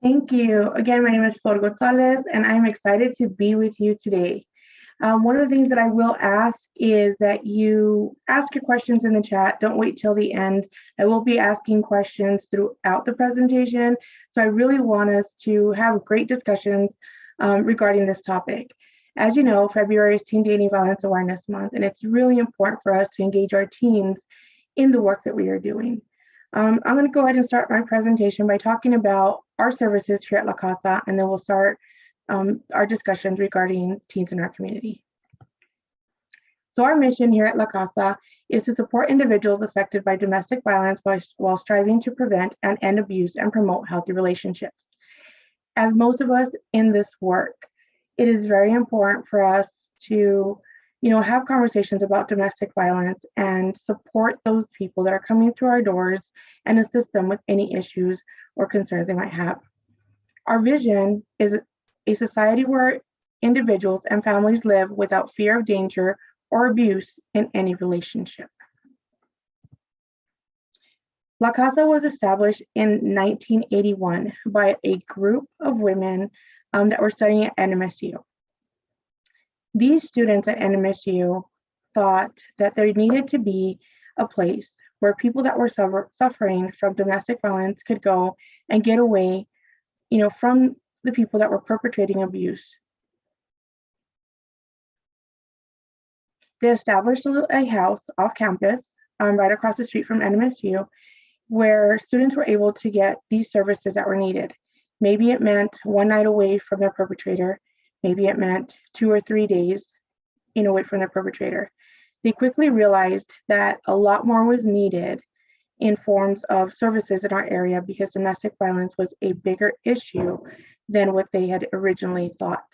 Thank you. Again, my name is Flor Gonzalez, and I'm excited to be with you today. One of the things that I will ask is that you ask your questions in the chat. Don't wait till the end. I will be asking questions throughout the presentation. So I really want us to have great discussions regarding this topic. As you know, February is Teen Dating Violence Awareness Month, and it's really important for us to engage our teens in the work that we are doing. I'm going to go ahead and start my presentation by talking about our services here at La Casa, and then we'll start our discussions regarding teens in our community. So our mission here at La Casa is to support individuals affected by domestic violence while striving to prevent and end abuse and promote healthy relationships. As most of us in this work, it is very important for us to have conversations about domestic violence and support those people that are coming through our doors and assist them with any issues or concerns they might have. Our vision is a society where individuals and families live without fear of danger or abuse in any relationship. La Casa was established in 1981 by a group of women that were studying at NMSU. These students at NMSU thought that there needed to be a place where people that were suffering from domestic violence could go and get away, from the people that were perpetrating abuse. They established a house off campus, right across the street from NMSU, where students were able to get these services that were needed. Maybe it meant one night away from their perpetrator. Maybe it meant 2 or 3 days, away from their perpetrator. They quickly realized that a lot more was needed in forms of services in our area because domestic violence was a bigger issue than what they had originally thought.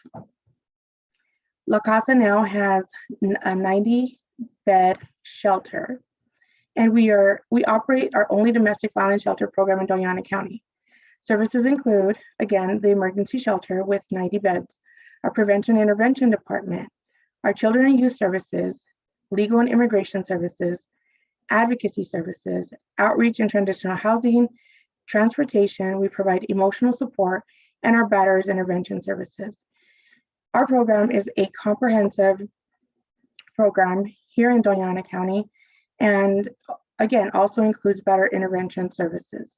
La Casa now has a 90-bed shelter, and we operate our only domestic violence shelter program in Doña Ana County. Services include, again, the emergency shelter with 90 beds, our prevention and intervention department, our children and youth services, legal and immigration services, advocacy services, outreach and transitional housing, transportation. We provide emotional support, and our batterers intervention services. Our program is a comprehensive program here in Doña Ana County, and again, also includes batter intervention services.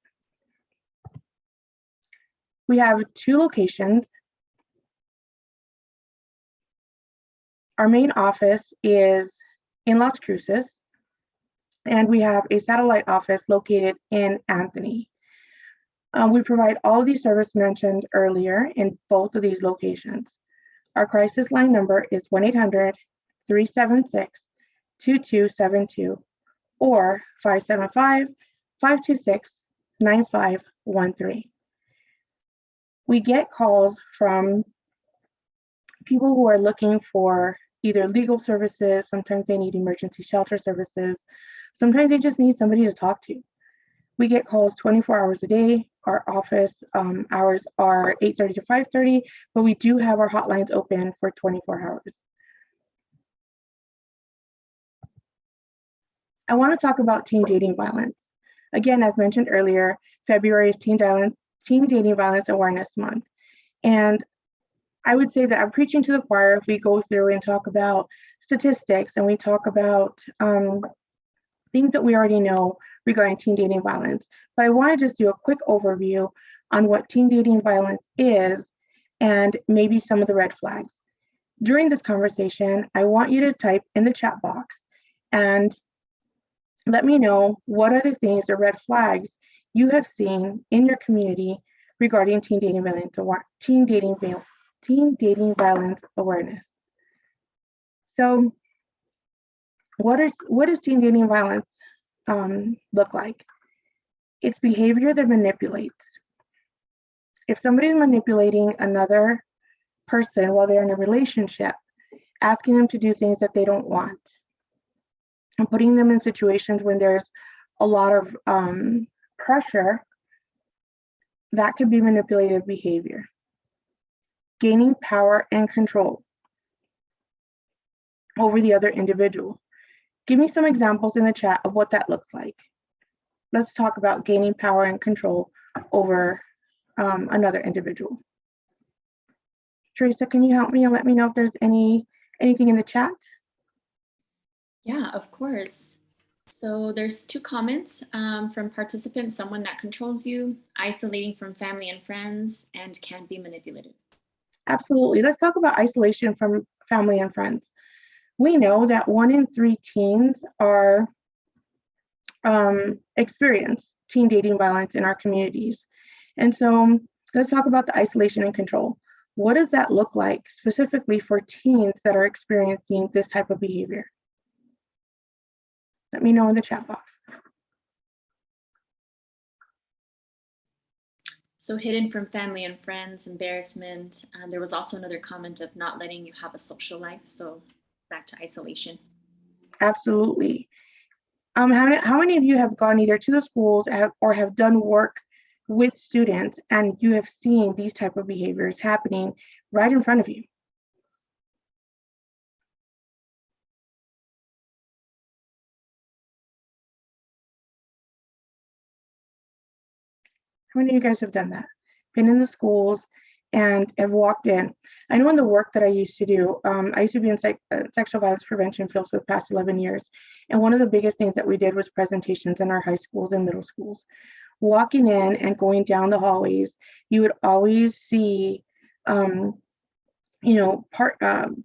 We have 2 locations. Our main office is in Las Cruces, and we have a satellite office located in Anthony. We provide all of these services mentioned earlier in both of these locations. Our crisis line number is 1-800-376-2272 or 575-526-9513. We get calls from people who are looking for either legal services, sometimes they need emergency shelter services, sometimes they just need somebody to talk to. We get calls 24 hours a day. Our office hours are 8:30 to 5:30, but we do have our hotlines open for 24 hours. I want to talk about teen dating violence. Again, as mentioned earlier, February is Teen Dating Violence Awareness Month. And I would say that I'm preaching to the choir if we go through and talk about statistics and we talk about things that we already know regarding teen dating violence. But I want to just do a quick overview on what teen dating violence is and maybe some of the red flags. During this conversation, I want you to type in the chat box and let me know what are the things or red flags you have seen in your community regarding teen dating violence awareness. So what does teen dating violence look like? It's behavior that manipulates. If somebody's manipulating another person while they're in a relationship, asking them to do things that they don't want, and putting them in situations when there's a lot of pressure, that could be manipulative behavior. Gaining power and control over the other individual. Give me some examples in the chat of what that looks like. Let's talk about gaining power and control over another individual. Teresa, can you help me and let me know if there's anything in the chat? Yeah, of course. So there's two comments from participants: someone that controls you, isolating from family and friends, and can be manipulative. Absolutely. Let's talk about isolation from family and friends. We know that 1 in 3 teens are experience teen dating violence in our communities. And so let's talk about the isolation and control. What does that look like specifically for teens that are experiencing this type of behavior? Let me know in the chat box. So hidden from family and friends, embarrassment. There was also another comment of not letting you have a social life. So back to isolation. Absolutely. How many of you have gone either to the schools or have done work with students and you have seen these type of behaviors happening right in front of you? How many of you guys have done that? Been in the schools and have walked in? I know in the work that I used to do, I used to be in sexual violence prevention fields for the past 11 years. And one of the biggest things that we did was presentations in our high schools and middle schools. Walking in and going down the hallways, you would always see,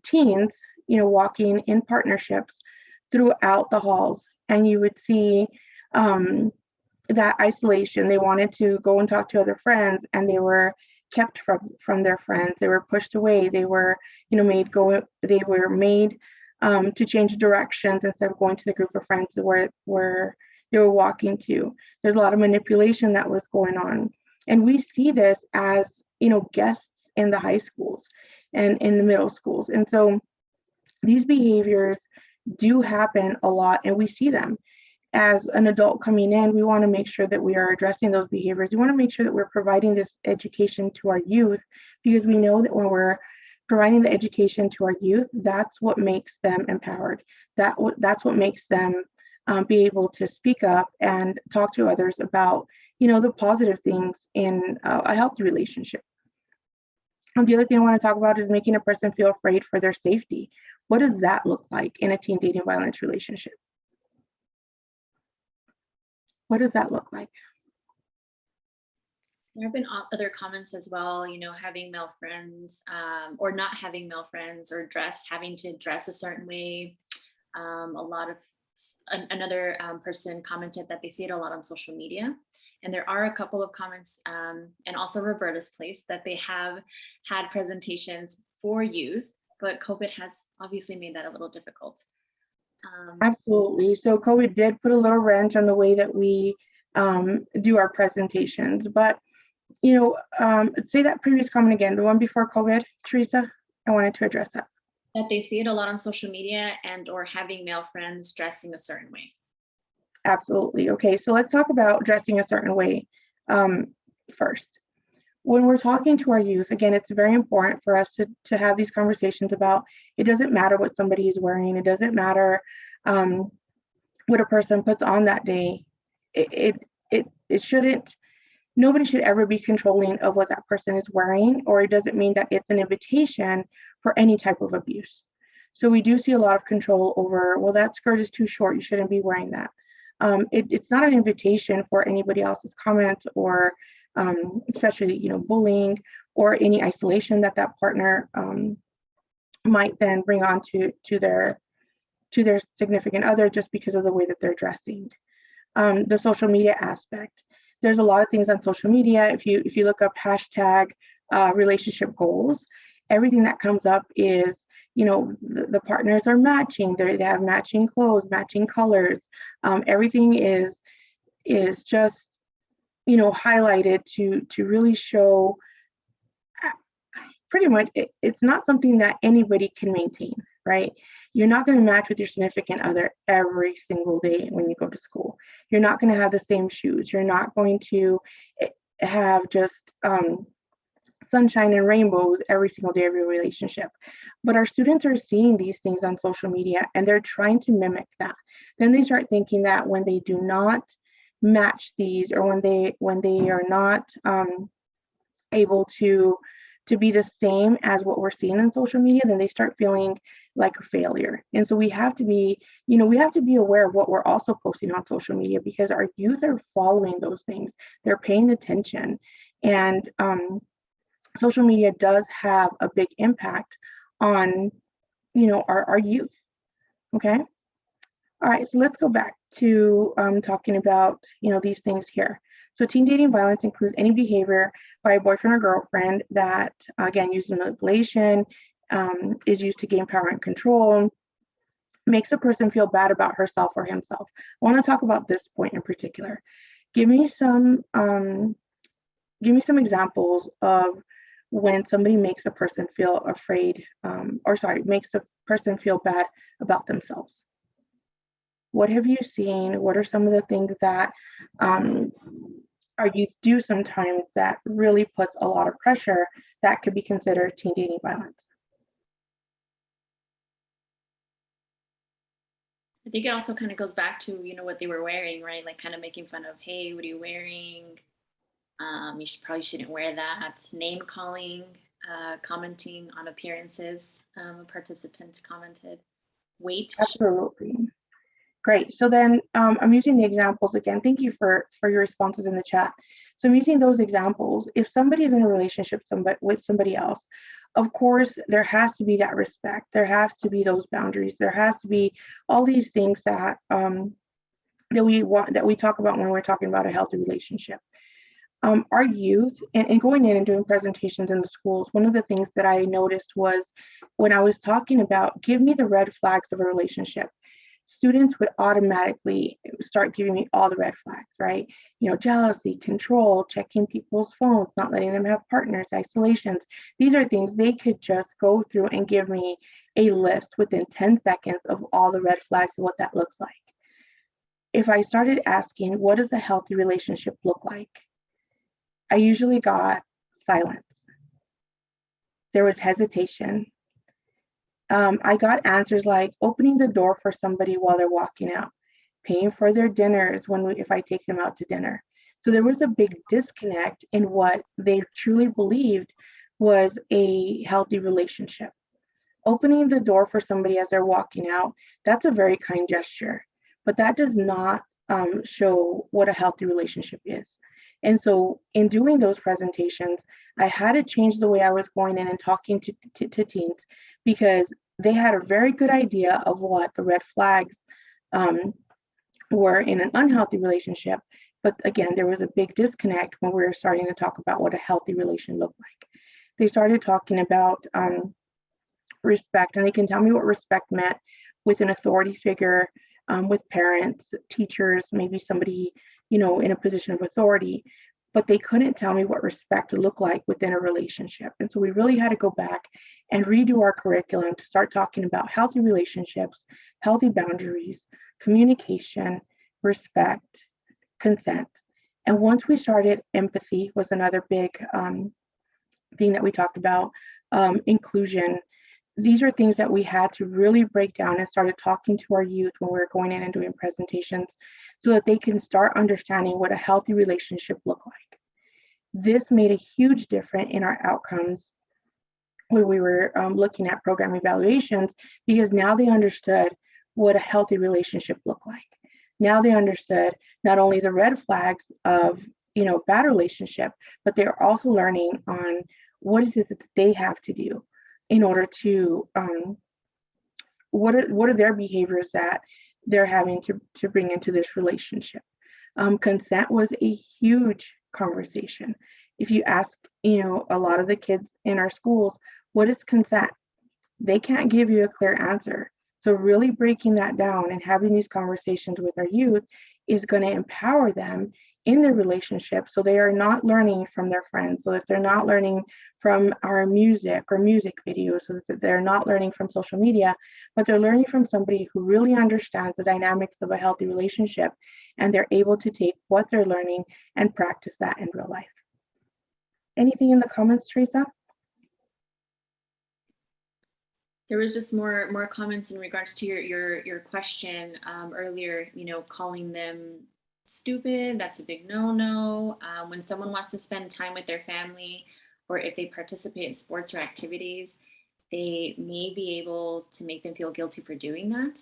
teens, walking in partnerships throughout the halls. And you would see that isolation. They wanted to go and talk to other friends and they were kept from their friends. They were pushed away. They were, made to change directions instead of going to the group of friends where they were walking to. There's a lot of manipulation that was going on. And we see this as, guests in the high schools and in the middle schools. And so these behaviors do happen a lot and we see them. As an adult coming in, we want to make sure that we are addressing those behaviors. We want to make sure that we're providing this education to our youth, because we know that when we're providing the education to our youth, that's what makes them empowered. That's what makes them be able to speak up and talk to others about, the positive things in a healthy relationship. And the other thing I want to talk about is making a person feel afraid for their safety. What does that look like in a teen dating violence relationship? What does that look like? There have been other comments as well, having male friends or not having male friends, or having to dress a certain way. Another person commented that they see it a lot on social media. And there are a couple of comments, and also Roberta's place, that they have had presentations for youth, but COVID has obviously made that a little difficult. Absolutely. So COVID did put a little wrench on the way that we do our presentations. But, say that previous comment again, the one before COVID, Teresa, I wanted to address that. That they see it a lot on social media and or having male friends dressing a certain way. Absolutely. Okay, so let's talk about dressing a certain way first. When we're talking to our youth, again, it's very important for us to have these conversations about, it doesn't matter what somebody is wearing. It doesn't matter what a person puts on that day. It shouldn't, nobody should ever be controlling of what that person is wearing, or it doesn't mean that it's an invitation for any type of abuse. So we do see a lot of control over, well, that skirt is too short, you shouldn't be wearing that. It's not an invitation for anybody else's comments or especially, bullying or any isolation that partner might then bring on to their significant other just because of the way that they're dressing. The social media aspect. There's a lot of things on social media. If you look up hashtag relationship goals, everything that comes up is, the partners are matching. They have matching clothes, matching colors. Everything is just, highlighted to really show pretty much it's not something that anybody can maintain, right? You're not going to match with your significant other every single day when you go to school. You're not going to have the same shoes. You're not going to have just sunshine and rainbows every single day of your relationship. But our students are seeing these things on social media and they're trying to mimic that. Then they start thinking that when they do not match these, or when they are not able to be the same as what we're seeing in social media, then they start feeling like a failure. And so we have to be, we have to be aware of what we're also posting on social media, because our youth are following those things. They're paying attention. And social media does have a big impact on, our youth. Okay. All right, so let's go back to talking about, these things here. So teen dating violence includes any behavior by a boyfriend or girlfriend that, again, uses manipulation, is used to gain power and control, makes a person feel bad about herself or himself. I want to talk about this point in particular. Give me some examples of when somebody makes a person feel afraid, makes a person feel bad about themselves. What have you seen? What are some of the things that our youth do sometimes that really puts a lot of pressure that could be considered teen dating violence? I think it also kind of goes back to, what they were wearing, right? Like kind of making fun of, hey, what are you wearing? You probably shouldn't wear that. Name calling, commenting on appearances. A participant commented, weight. Absolutely. Great. So then I'm using the examples again. Thank you for your responses in the chat. So I'm using those examples. If somebody is in a relationship with somebody else, of course, there has to be that respect. There has to be those boundaries. There has to be all these things that we talk about when we're talking about a healthy relationship. Our youth, and going in and doing presentations in the schools, one of the things that I noticed was when I was talking about give me the red flags of a relationship, students would automatically start giving me all the red flags, right? Jealousy, control, checking people's phones, not letting them have partners, isolations. These are things they could just go through and give me a list within 10 seconds of all the red flags and what that looks like. If I started asking, what does a healthy relationship look like? I usually got silence. There was hesitation. I got answers like opening the door for somebody while they're walking out, paying for their dinners if I take them out to dinner. So there was a big disconnect in what they truly believed was a healthy relationship. Opening the door for somebody as they're walking out, that's a very kind gesture, but that does not show what a healthy relationship is. And so in doing those presentations, I had to change the way I was going in and talking to teens, because they had a very good idea of what the red flags were in an unhealthy relationship. But again, there was a big disconnect when we were starting to talk about what a healthy relation looked like. They started talking about respect, and they can tell me what respect meant with an authority figure, with parents, teachers, maybe somebody, in a position of authority, but they couldn't tell me what respect looked like within a relationship. And so we really had to go back and redo our curriculum to start talking about healthy relationships, healthy boundaries, communication, respect, consent. And once we started, empathy was another big thing that we talked about, inclusion. These are things that we had to really break down and started talking to our youth when we were going in and doing presentations, so that they can start understanding what a healthy relationship looked like. This made a huge difference in our outcomes when we were looking at program evaluations, because now they understood what a healthy relationship looked like. Now they understood not only the red flags of bad relationship, but they're also learning on what is it that they have to do in order to what are their behaviors that they're having to bring into this relationship. Consent was a huge conversation. If you ask a lot of the kids in our schools, what is consent? They can't give you a clear answer. So really breaking that down and having these conversations with our youth is going to empower them in their relationship, so they are not learning from their friends, so that they're not learning from our music or music videos, so that they're not learning from social media, but they're learning from somebody who really understands the dynamics of a healthy relationship, and they're able to take what they're learning and practice that in real life. Anything in the comments, Teresa? There was just more comments in regards to your question earlier, calling them stupid, that's a big no-no. When someone wants to spend time with their family, or if they participate in sports or activities, they may be able to make them feel guilty for doing that.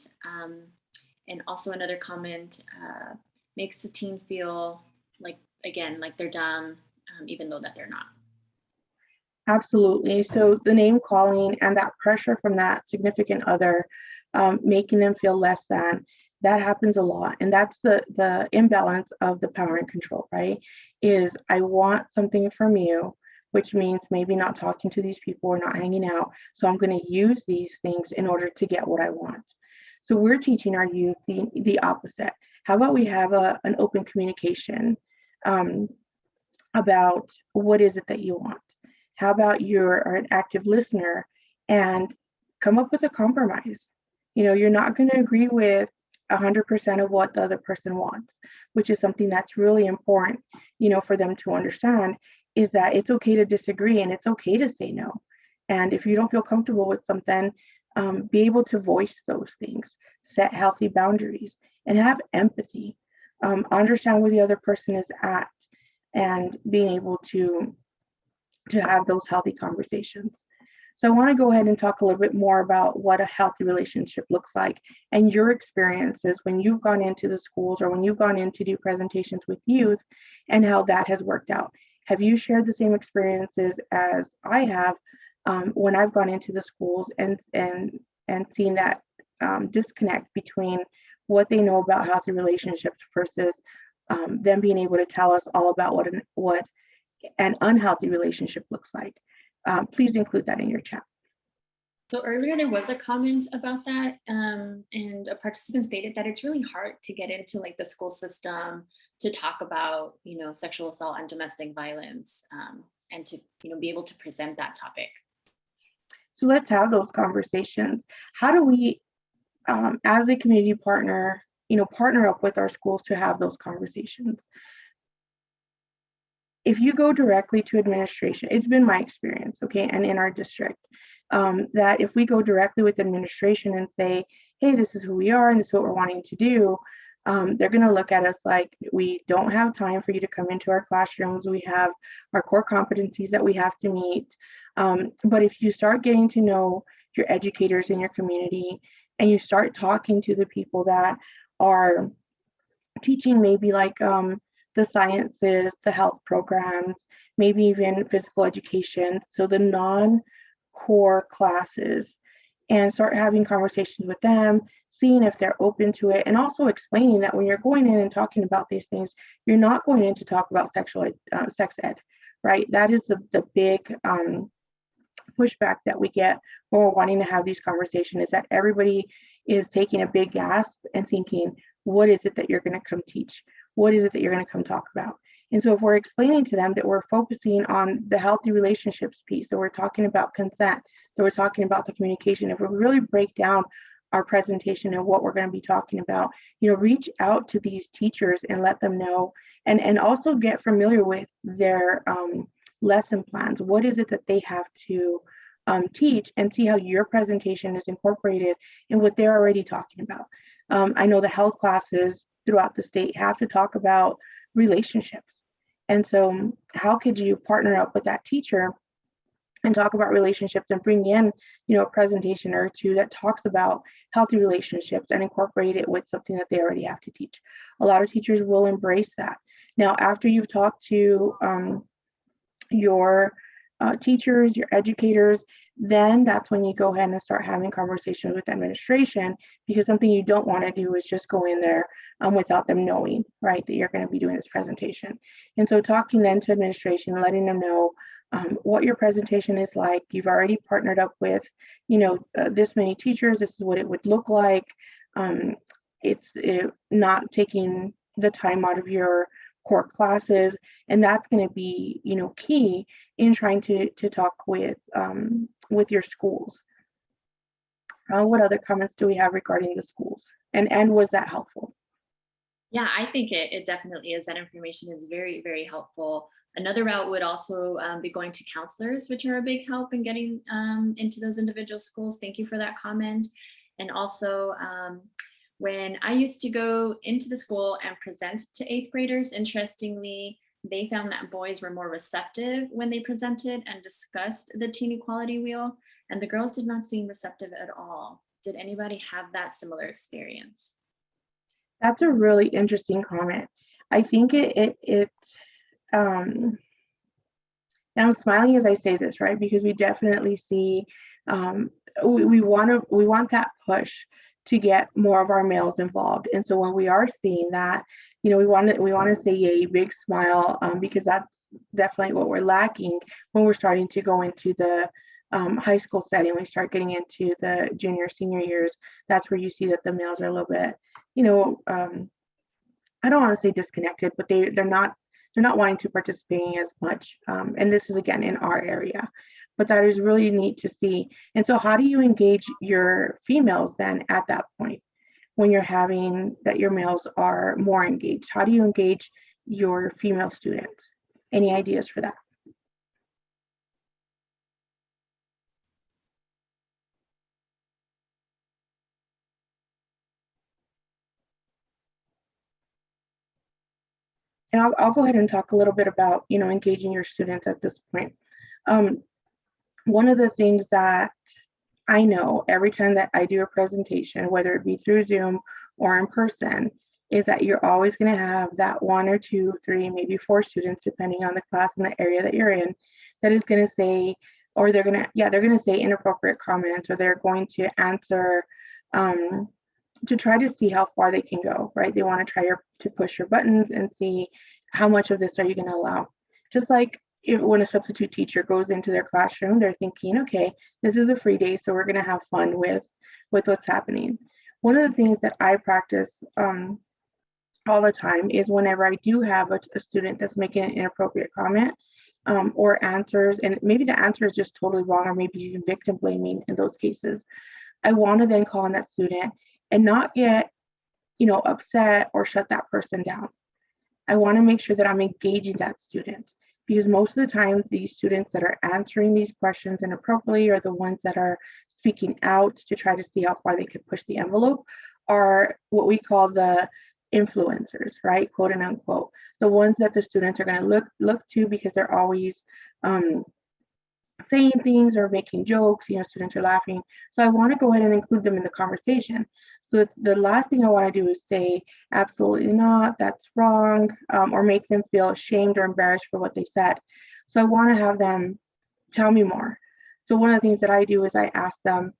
And also another comment, makes the teen feel like, again, like they're dumb, even though that they're not. Absolutely. So the name calling and that pressure from that significant other, making them feel less than, that happens a lot. And that's the imbalance of the power and control, right? Is I want something from you, which means maybe not talking to these people or not hanging out. So I'm going to use these things in order to get what I want. So we're teaching our youth the opposite. How about we have an open communication um, about what is it that you want? How about you're an active listener and come up with a compromise? You know, you're not going to agree with 100% of what the other person wants, which is something that's really important, you know, for them to understand is that it's okay to disagree and it's okay to say no. And if you don't feel comfortable with something, be able to voice those things, set healthy boundaries, and have empathy. Understand where the other person is at, and being able to have those healthy conversations. So I want to go ahead and talk a little bit more about what a healthy relationship looks like and your experiences when you've gone into the schools or when you've gone in to do presentations with youth and how that has worked out. Have you shared the same experiences as I have when I've gone into the schools and seen that disconnect between what they know about healthy relationships versus them being able to tell us all about what an unhealthy relationship looks like? Please include that in your chat. So earlier there was a comment about that, and a participant stated that it's really hard to get into like the school system to talk about, sexual assault and domestic violence, and to, be able to present that topic. So let's have those conversations. How do we, as a community partner, partner up with our schools to have those conversations? If you go directly to administration, it's been my experience, okay, and in our district, that if we go directly with administration and say, hey, this is who we are and this is what we're wanting to do, they're going to look at us like we don't have time for you to come into our classrooms. We have our core competencies that we have to meet. But if you start getting to know your educators in your community and you start talking to the people that are teaching maybe like the sciences, the health programs, maybe even physical education, so the non-core classes, and start having conversations with them, seeing if they're open to it, and also explaining that when you're going in and talking about these things, you're not going in to talk about sex ed, right? That is the big pushback that we get when we're wanting to have these conversations, is that everybody is taking a big gasp and thinking, what is it that you're going to come teach? What is it that you're going to come talk about? And so if we're explaining to them that we're focusing on the healthy relationships piece, that we're talking about consent, that we're talking about the communication, if we really break down our presentation and what we're going to be talking about, reach out to these teachers and let them know, and also get familiar with their lesson plans. What is it that they have to teach, and see how your presentation is incorporated in what they're already talking about. I know the health classes throughout the state have to talk about relationships. And so how could you partner up with that teacher and talk about relationships and bring in, a presentation or two that talks about healthy relationships and incorporate it with something that they already have to teach? A lot of teachers will embrace that. Now, after you've talked to your teachers, your educators, then that's when you go ahead and start having conversations with administration, because something you don't want to do is just go in there without them knowing, right, that you're going to be doing this presentation. And so talking then to administration, letting them know what your presentation is like. You've already partnered up with, this many teachers. This is what it would look like. It's not taking the time out of your core classes, and that's going to be, key in trying to talk with your schools. What other comments do we have regarding the schools? And was that helpful? Yeah, I think it definitely is. That information is very, very helpful. Another route would also be going to counselors, which are a big help in getting into those individual schools. Thank you for that comment. And also When I used to go into the school and present to 8th graders, interestingly, they found that boys were more receptive when they presented and discussed the teen equality wheel, and the girls did not seem receptive at all. Did anybody have that similar experience? That's a really interesting comment. I think um, and I'm smiling as I say this, right? Because we definitely see, we want that push to get more of our males involved. And so when we are seeing that, we want to say yay, big smile, because that's definitely what we're lacking when we're starting to go into the high school setting. We start getting into the junior, senior years. That's where you see that the males are a little bit, I don't want to say disconnected, but they're not wanting to participate as much. And this is again in our area, but that is really neat to see. And so, how do you engage your females then at that point when you're having that your males are more engaged? How do you engage your female students? Any ideas for that? And I'll go ahead and talk a little bit about engaging your students at this point. Um, One of the things that I know every time that I do a presentation, whether it be through Zoom or in person, is that you're always going to have that one or two, three, maybe four students, depending on the class and the area that you're in, that is going to say, or they're going to say inappropriate comments, or they're going to answer to try to see how far they can go, right? They want to try to push your buttons and see how much of this are you going to allow. Just like when a substitute teacher goes into their classroom, they're thinking, okay, this is a free day, so we're going to have fun with what's happening. One of the things that I practice all the time is whenever I do have a student that's making an inappropriate comment or answers, and maybe the answer is just totally wrong, or maybe even victim blaming in those cases, I want to then call on that student and not get, upset or shut that person down. I want to make sure that I'm engaging that student, because most of the time these students that are answering these questions inappropriately, or the ones that are speaking out to try to see how far they could push the envelope, are what we call the influencers, right? Quote and unquote. The ones that the students are going to look to because they're always saying things or making jokes, students are laughing. So I want to go ahead and include them in the conversation. So the last thing I want to do is say, absolutely not, that's wrong, or make them feel ashamed or embarrassed for what they said. So I want to have them tell me more. So one of the things that I do is I ask them,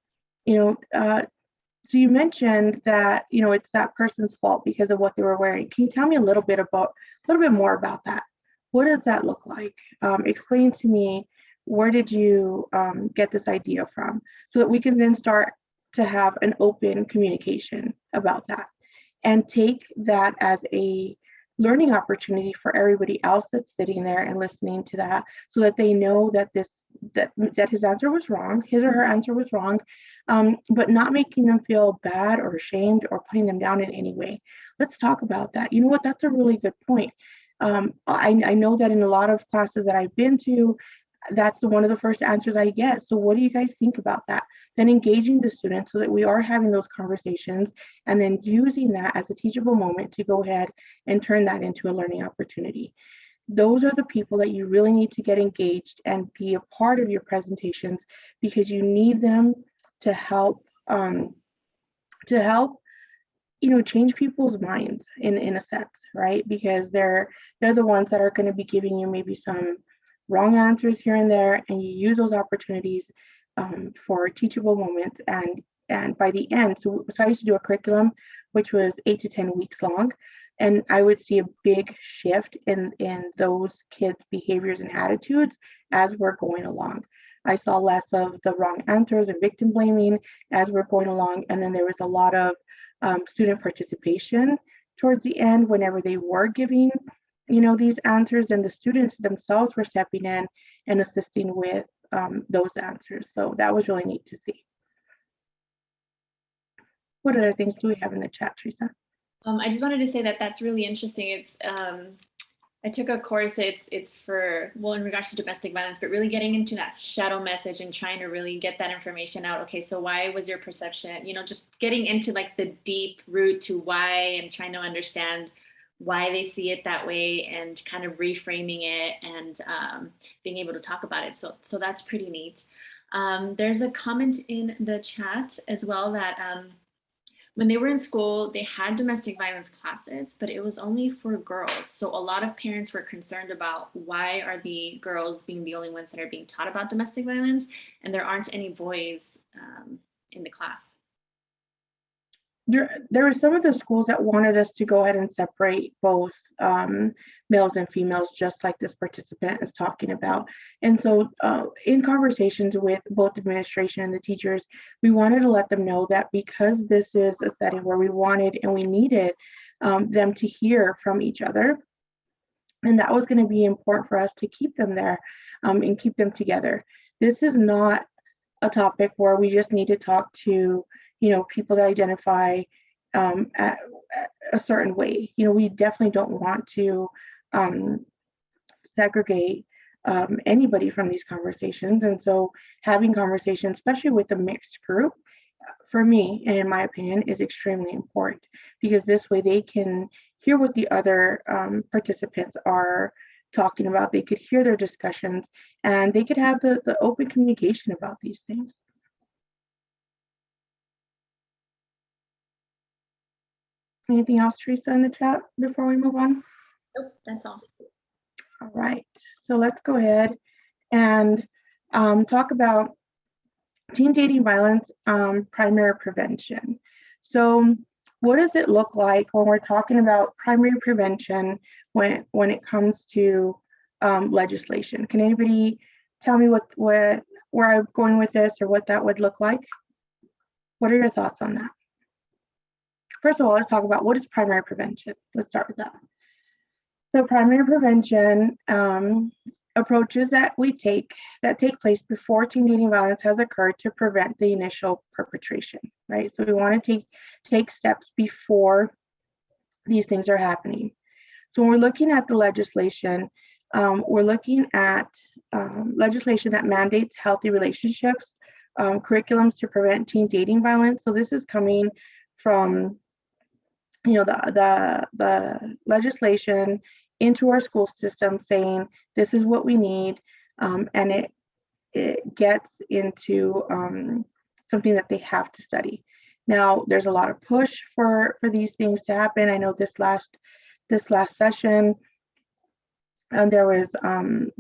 so you mentioned that, it's that person's fault because of what they were wearing. Can you tell me a little bit more about that? What does that look like? Explain to me, where did you get this idea from, so that we can then start to have an open communication about that and take that as a learning opportunity for everybody else that's sitting there and listening to that, so that they know that his answer was wrong, his or her answer was wrong, but not making them feel bad or ashamed or putting them down in any way. Let's talk about that. You know what? That's a really good point. I know that in a lot of classes that I've been to, that's one of the first answers I get. So what do you guys think about that? Then engaging the students so that we are having those conversations, and then using that as a teachable moment to go ahead and turn that into a learning opportunity. Those are the people that you really need to get engaged and be a part of your presentations, because you need them to help change people's minds in a sense, right? Because they're the ones that are going to be giving you maybe some wrong answers here and there, and you use those opportunities for teachable moments. And by the end, so I used to do a curriculum which was 8 to 10 weeks long, and I would see a big shift in those kids' behaviors and attitudes as we're going along. I saw less of the wrong answers and victim blaming as we're going along, and then there was a lot of student participation towards the end whenever they were giving these answers, and the students themselves were stepping in and assisting with those answers. So that was really neat to see. What other things do we have in the chat, Teresa? I just wanted to say that that's really interesting. It's I took a course, it's for, well, in regards to domestic violence, but really getting into that shadow message and trying to really get that information out. Okay, so why was your perception, just getting into like the deep root to why and trying to understand why they see it that way and kind of reframing it and being able to talk about it. So that's pretty neat. There's a comment in the chat as well that when they were in school, they had domestic violence classes, but it was only for girls. So a lot of parents were concerned about why are the girls being the only ones that are being taught about domestic violence, and there aren't any boys in the class. There were some of the schools that wanted us to go ahead and separate both males and females, just like this participant is talking about. And so in conversations with both administration and the teachers, we wanted to let them know that because this is a setting where we wanted and we needed them to hear from each other, and that was going to be important for us to keep them there and keep them together. This is not a topic where we just need to talk to people that identify at a certain way. We definitely don't want to segregate anybody from these conversations. And so having conversations, especially with a mixed group, for me, and in my opinion, is extremely important, because this way they can hear what the other participants are talking about. They could hear their discussions, and they could have the open communication about these things. Anything else, Teresa, in the chat before we move on? Nope, that's all. All right, so let's go ahead and talk about teen dating violence primary prevention. So what does it look like when we're talking about primary prevention when it comes to legislation? Can anybody tell me where I'm going with this, or what that would look like? What are your thoughts on that? First of all, let's talk about what is primary prevention. Let's start with that. So primary prevention approaches that take place before teen dating violence has occurred to prevent the initial perpetration, right? So we want to take steps before these things are happening. So when we're looking at the legislation, we're looking at legislation that mandates healthy relationships, curriculums to prevent teen dating violence. So this is coming from the legislation into our school system, saying this is what we need, and it gets into something that they have to study. Now, there's a lot of push for these things to happen. I know this last session, and there was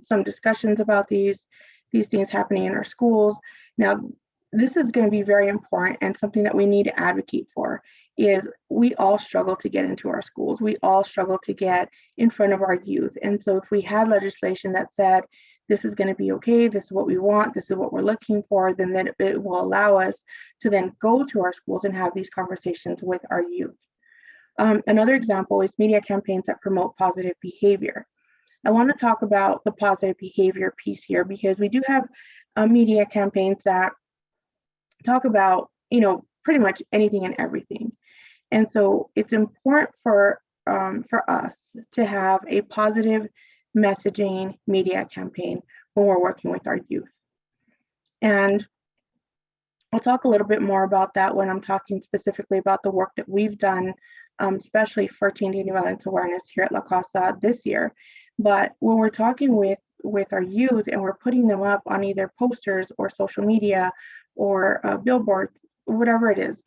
some discussions about these things happening in our schools. Now, this is going to be very important, and something that we need to advocate for is we all struggle to get into our schools. We all struggle to get in front of our youth. And so if we had legislation that said, this is going to be okay, this is what we want, this is what we're looking for, then it will allow us to then go to our schools and have these conversations with our youth. Another example is media campaigns that promote positive behavior. I want to talk about the positive behavior piece here, because we do have media campaigns that talk about, pretty much anything and everything. And so it's important for us to have a positive messaging media campaign when we're working with our youth. And I'll talk a little bit more about that when I'm talking specifically about the work that we've done, especially for teen dating violence awareness here at La Casa this year. But when we're talking with our youth and we're putting them up on either posters or social media or billboards, whatever it is,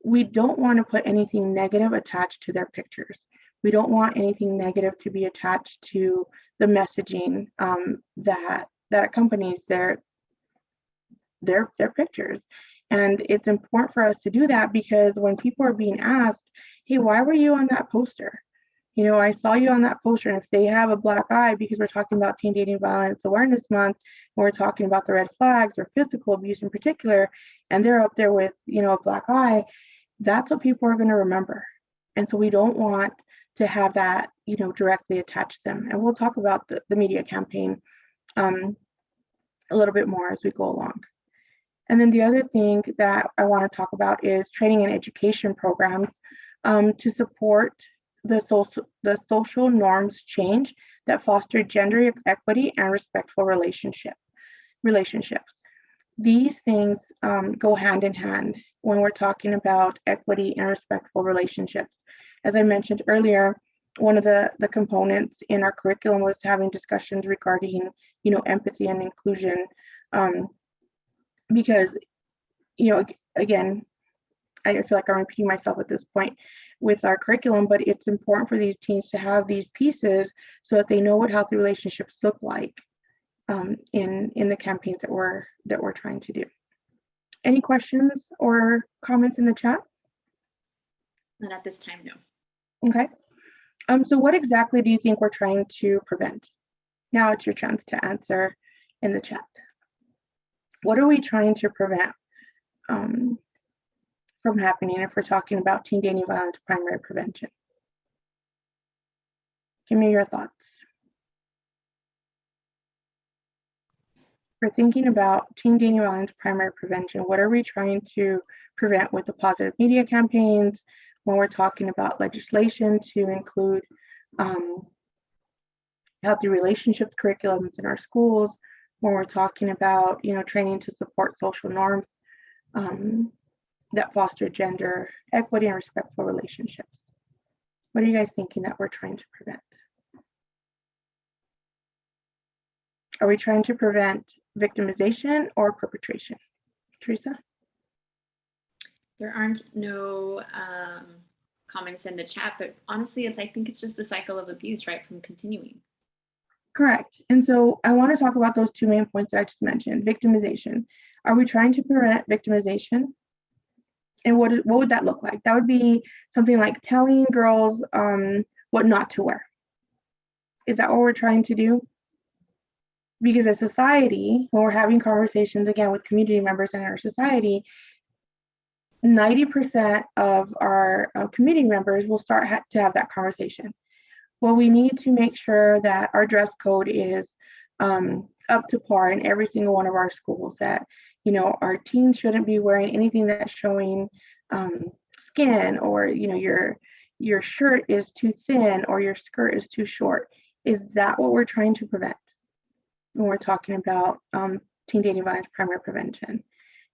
we don't want to put anything negative attached to their pictures. We don't want anything negative to be attached to the messaging that accompanies their pictures. And it's important for us to do that, because when people are being asked, hey, why were you on that poster? I saw you on that poster. And if they have a black eye, because we're talking about Teen Dating Violence Awareness Month, and we're talking about the red flags or physical abuse in particular, and they're up there with, a black eye, that's what people are going to remember. And so we don't want to have that, directly attached to them. And we'll talk about the media campaign a little bit more as we go along. And then the other thing that I want to talk about is training and education programs to support the social norms change that foster gender equity and respectful relationships. These things go hand in hand when we're talking about equity and respectful relationships. As I mentioned earlier, one of the components in our curriculum was having discussions regarding, empathy and inclusion, because, again, I feel like I'm repeating myself at this point with our curriculum, but it's important for these teens to have these pieces so that they know what healthy relationships look like in the campaigns that we're trying to do. Any questions or comments in the chat? Not at this time, no. Okay. So what exactly do you think we're trying to prevent? Now it's your chance to answer in the chat. What are we trying to prevent from happening if we're talking about teen dating violence primary prevention? Give me your thoughts. We're thinking about teen dating violence primary prevention. What are we trying to prevent with the positive media campaigns? When we're talking about legislation to include healthy relationships curriculums in our schools, when we're talking about training to support social norms that foster gender equity and respectful relationships. What are you guys thinking that we're trying to prevent? Are we trying to prevent victimization or perpetration? Teresa? There aren't no comments in the chat, but honestly, I think it's just the cycle of abuse, right, from continuing. Correct. And so I want to talk about those two main points that I just mentioned. Victimization. Are we trying to prevent victimization? And what would that look like? That would be something like telling girls what not to wear. Is that what we're trying to do? Because as society, when we're having conversations again with community members in our society, 90% of our community members will start to have that conversation. Well, we need to make sure that our dress code is up to par in every single one of our schools, that our teens shouldn't be wearing anything that's showing skin, or your shirt is too thin or your skirt is too short. Is that what we're trying to prevent when we're talking about teen dating violence primary prevention?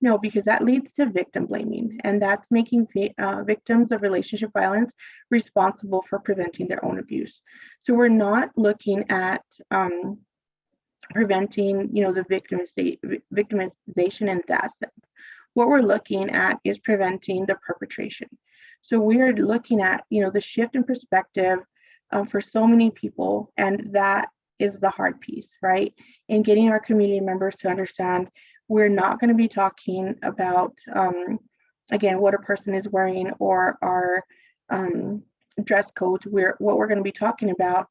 No, because that leads to victim blaming, and that's making victims of relationship violence responsible for preventing their own abuse. So we're not looking at preventing, the victimization in that sense. What we're looking at is preventing the perpetration. So we're looking at, the shift in perspective for so many people, and that is the hard piece, right? In getting our community members to understand we're not going to be talking about, again, what a person is wearing or our dress codes. What we're going to be talking about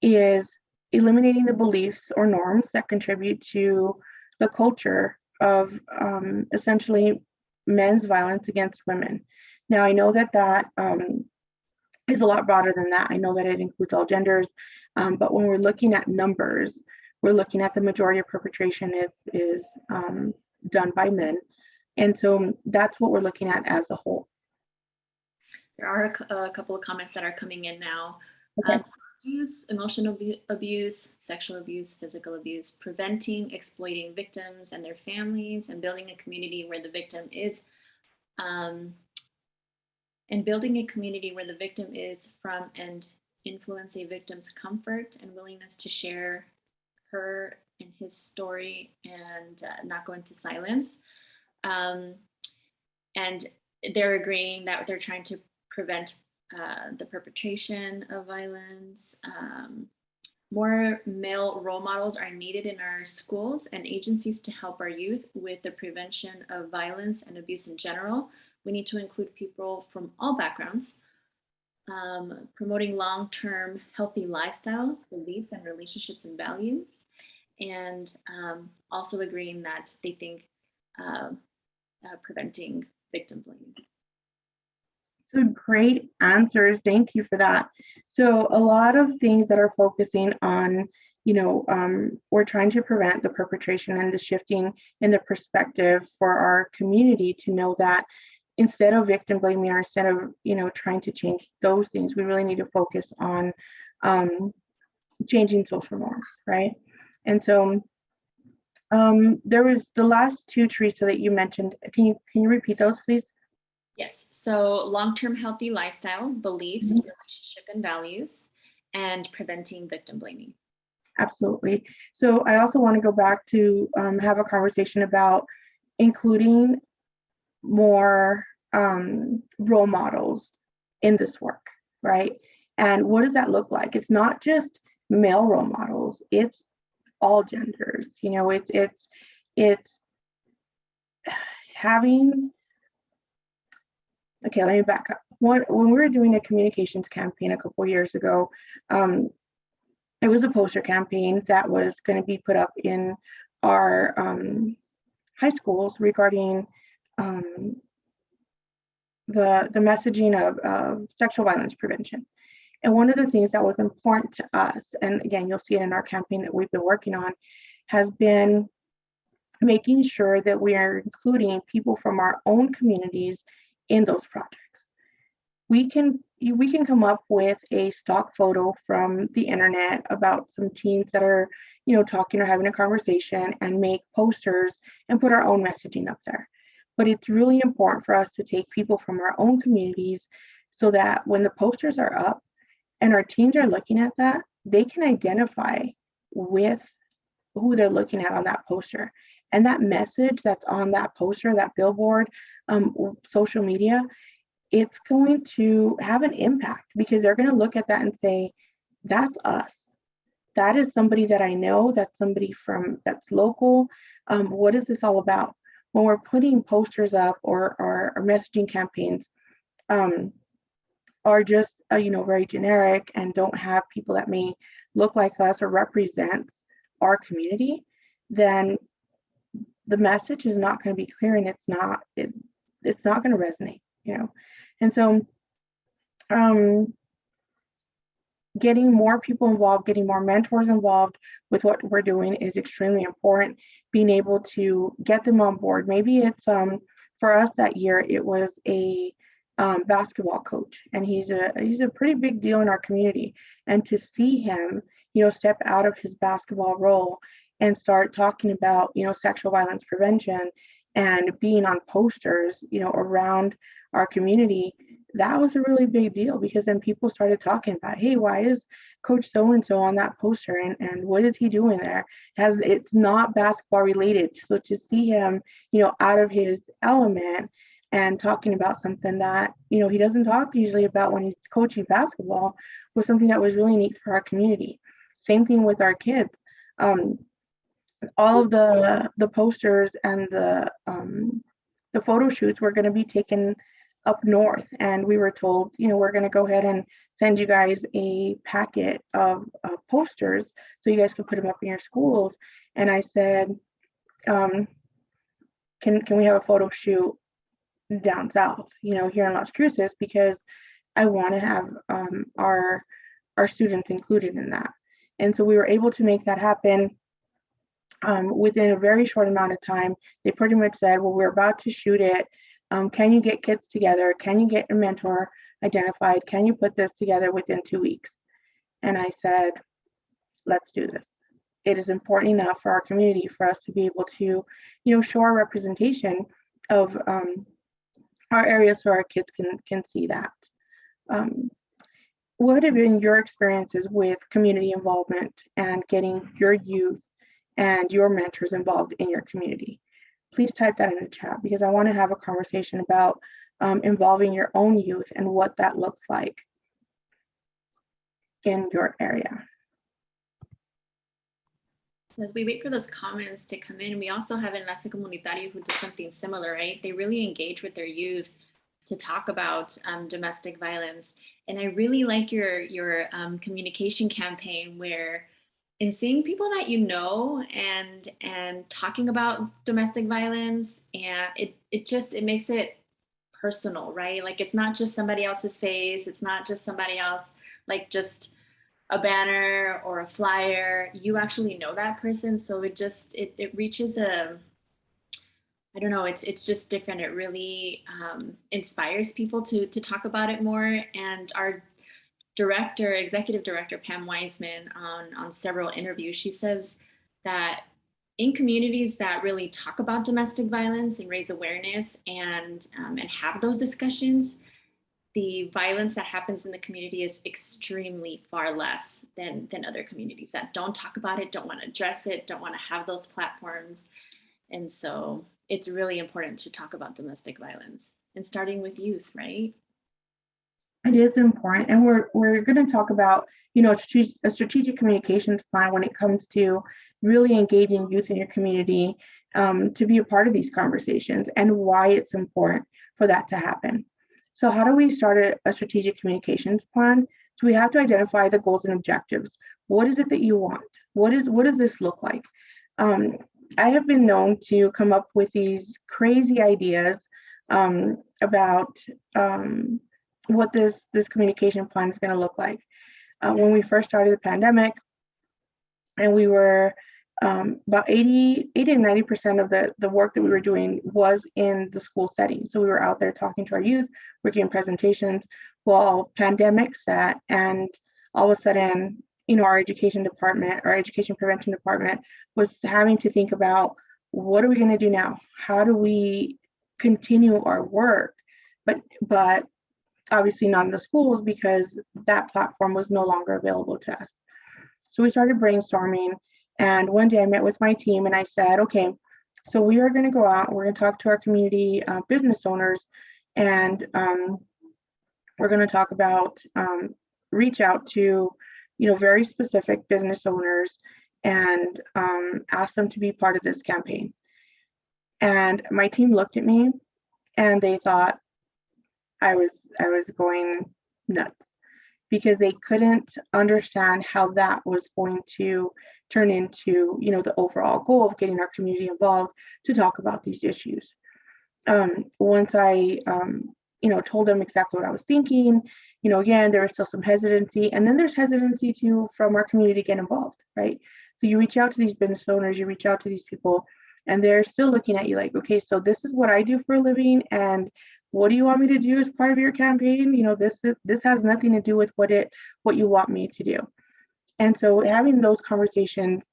is eliminating the beliefs or norms that contribute to the culture of essentially men's violence against women. Now, I know that is a lot broader than that. I know that it includes all genders, but when we're looking at numbers, we're looking at the majority of perpetration is done by men. And so that's what we're looking at as a whole. There are a couple of comments that are coming in now. Okay. Abuse, emotional abuse, sexual abuse, physical abuse, preventing exploiting victims and their families, and building a community where the victim is from and influence a victim's comfort and willingness to share her and his story and not go into silence. And they're agreeing that they're trying to prevent the perpetration of violence. More male role models are needed in our schools and agencies to help our youth with the prevention of violence and abuse in general. We need to include people from all backgrounds, promoting long-term healthy lifestyle, beliefs and relationships and values, and also agreeing that they think preventing victim blaming. So great answers. Thank you for that. So a lot of things that are focusing on, we're trying to prevent the perpetration and the shifting in the perspective for our community to know that instead of victim blaming or instead of, trying to change those things, we really need to focus on changing social norms, right? And so there was the last two, Teresa, that you mentioned. Can you repeat those, please? Yes. So long-term healthy lifestyle, beliefs, Mhm. relationship, and values, and preventing victim blaming. Absolutely. So I also want to go back to have a conversation about including more role models in this work, right? And what does that look like? It's not just male role models, it's all genders. It's having, okay, let me back up. When we were doing a communications campaign a couple years ago, it was a poster campaign that was going to be put up in our high schools regarding um, the messaging of sexual violence prevention. And one of the things that was important to us, and again, you'll see it in our campaign that we've been working on, has been making sure that we are including people from our own communities in those projects. We can come up with a stock photo from the internet about some teens that are, talking or having a conversation, and make posters and put our own messaging up there. But it's really important for us to take people from our own communities so that when the posters are up and our teens are looking at that, they can identify with who they're looking at on that poster. And that message that's on that poster, that billboard, social media, it's going to have an impact because they're going to look at that and say, that's us. That is somebody that I know. That's somebody that's local. What is this all about? When we're putting posters up or messaging campaigns are just, very generic and don't have people that may look like us or represents our community, then the message is not going to be clear, and it's not going to resonate. And so getting more people involved, getting more mentors involved with what we're doing is extremely important. Being able to get them on board. Maybe it's for us that year, it was a basketball coach, and he's a pretty big deal in our community. And to see him, step out of his basketball role and start talking about, sexual violence prevention and being on posters, around our community, that was a really big deal, because then people started talking about, hey, why is Coach so and so on that poster, and what is he doing there? It's not basketball related. So to see him, out of his element and talking about something that he doesn't talk usually about when he's coaching basketball, was something that was really neat for our community. Same thing with our kids. All of the posters and the photo shoots were going to be taken up north, and we were told, we're going to go ahead and send you guys a packet of posters so you guys can put them up in your schools. And I said, can we have a photo shoot down south, here in Las Cruces, because I want to have our students included in that. And so we were able to make that happen within a very short amount of time. They pretty much said, well, we're about to shoot it. Can you get kids together? Can you get a mentor identified? Can you put this together within 2 weeks? And I said, let's do this. It is important enough for our community for us to be able to, show our representation of our areas so our kids can see that. What have been your experiences with community involvement and getting your youth and your mentors involved in your community? Please type that in the chat, because I want to have a conversation about involving your own youth and what that looks like in your area. So as we wait for those comments to come in, we also have Enlace Comunitario who does something similar, right? They really engage with their youth to talk about domestic violence. And I really like your communication campaign, where in seeing people that and talking about domestic violence, and it makes it personal, right? Like, it's not just somebody else's face, it's not just somebody else, like just a banner or a flyer. You actually know that person, so it reaches I don't know, it's just different. It really inspires people to talk about it more. And executive director Pam Wiseman on several interviews, she says that in communities that really talk about domestic violence and raise awareness and have those discussions, the violence that happens in the community is extremely far less than other communities that don't talk about it, don't want to address it, don't want to have those platforms. And so it's really important to talk about domestic violence, and starting with youth, right? It is important, and we're going to talk about, a strategic communications plan when it comes to really engaging youth in your community, to be a part of these conversations, and why it's important for that to happen. So how do we start a strategic communications plan? So we have to identify the goals and objectives. What is it that you want? What does this look like? I have been known to come up with these crazy ideas about what this communication plan is going to look like. When we first started the pandemic, and we were about 80 to 90% of the work that we were doing was in the school setting. So we were out there talking to our youth, working presentations, while pandemic set, and all of a sudden, our education department, our education prevention department, was having to think about, what are we going to do now? How do we continue our work? But obviously not in the schools, because that platform was no longer available to us. So we started brainstorming, and one day I met with my team and I said, okay, so we are going to go out, we're going to talk to our community business owners, and we're going to talk about reach out to very specific business owners, and ask them to be part of this campaign. And my team looked at me and they thought I was going nuts, because they couldn't understand how that was going to turn into, the overall goal of getting our community involved to talk about these issues. Once I, told them exactly what I was thinking, again, there was still some hesitancy, and then there's hesitancy too from our community to get involved, right? So you reach out to these business owners, you reach out to these people, and they're still looking at you like, okay, so this is what I do for a living, and what do you want me to do as part of your campaign? This has nothing to do with what you want me to do. And so having those conversations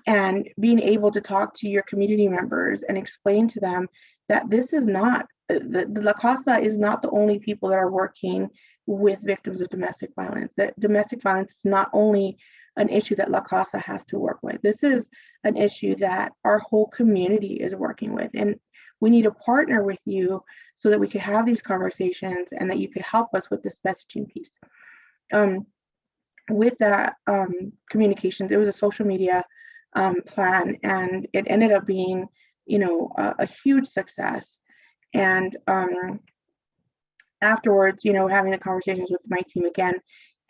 and being able to talk to your community members and explain to them that this is not, the La Casa is not the only people that are working with victims of domestic violence. That domestic violence is not only an issue that La Casa has to work with. This is an issue that our whole community is working with. And we need to partner with you so that we could have these conversations and that you could help us with this messaging piece. With that communications, it was a social media plan, and it ended up being, a huge success. And afterwards, having the conversations with my team again,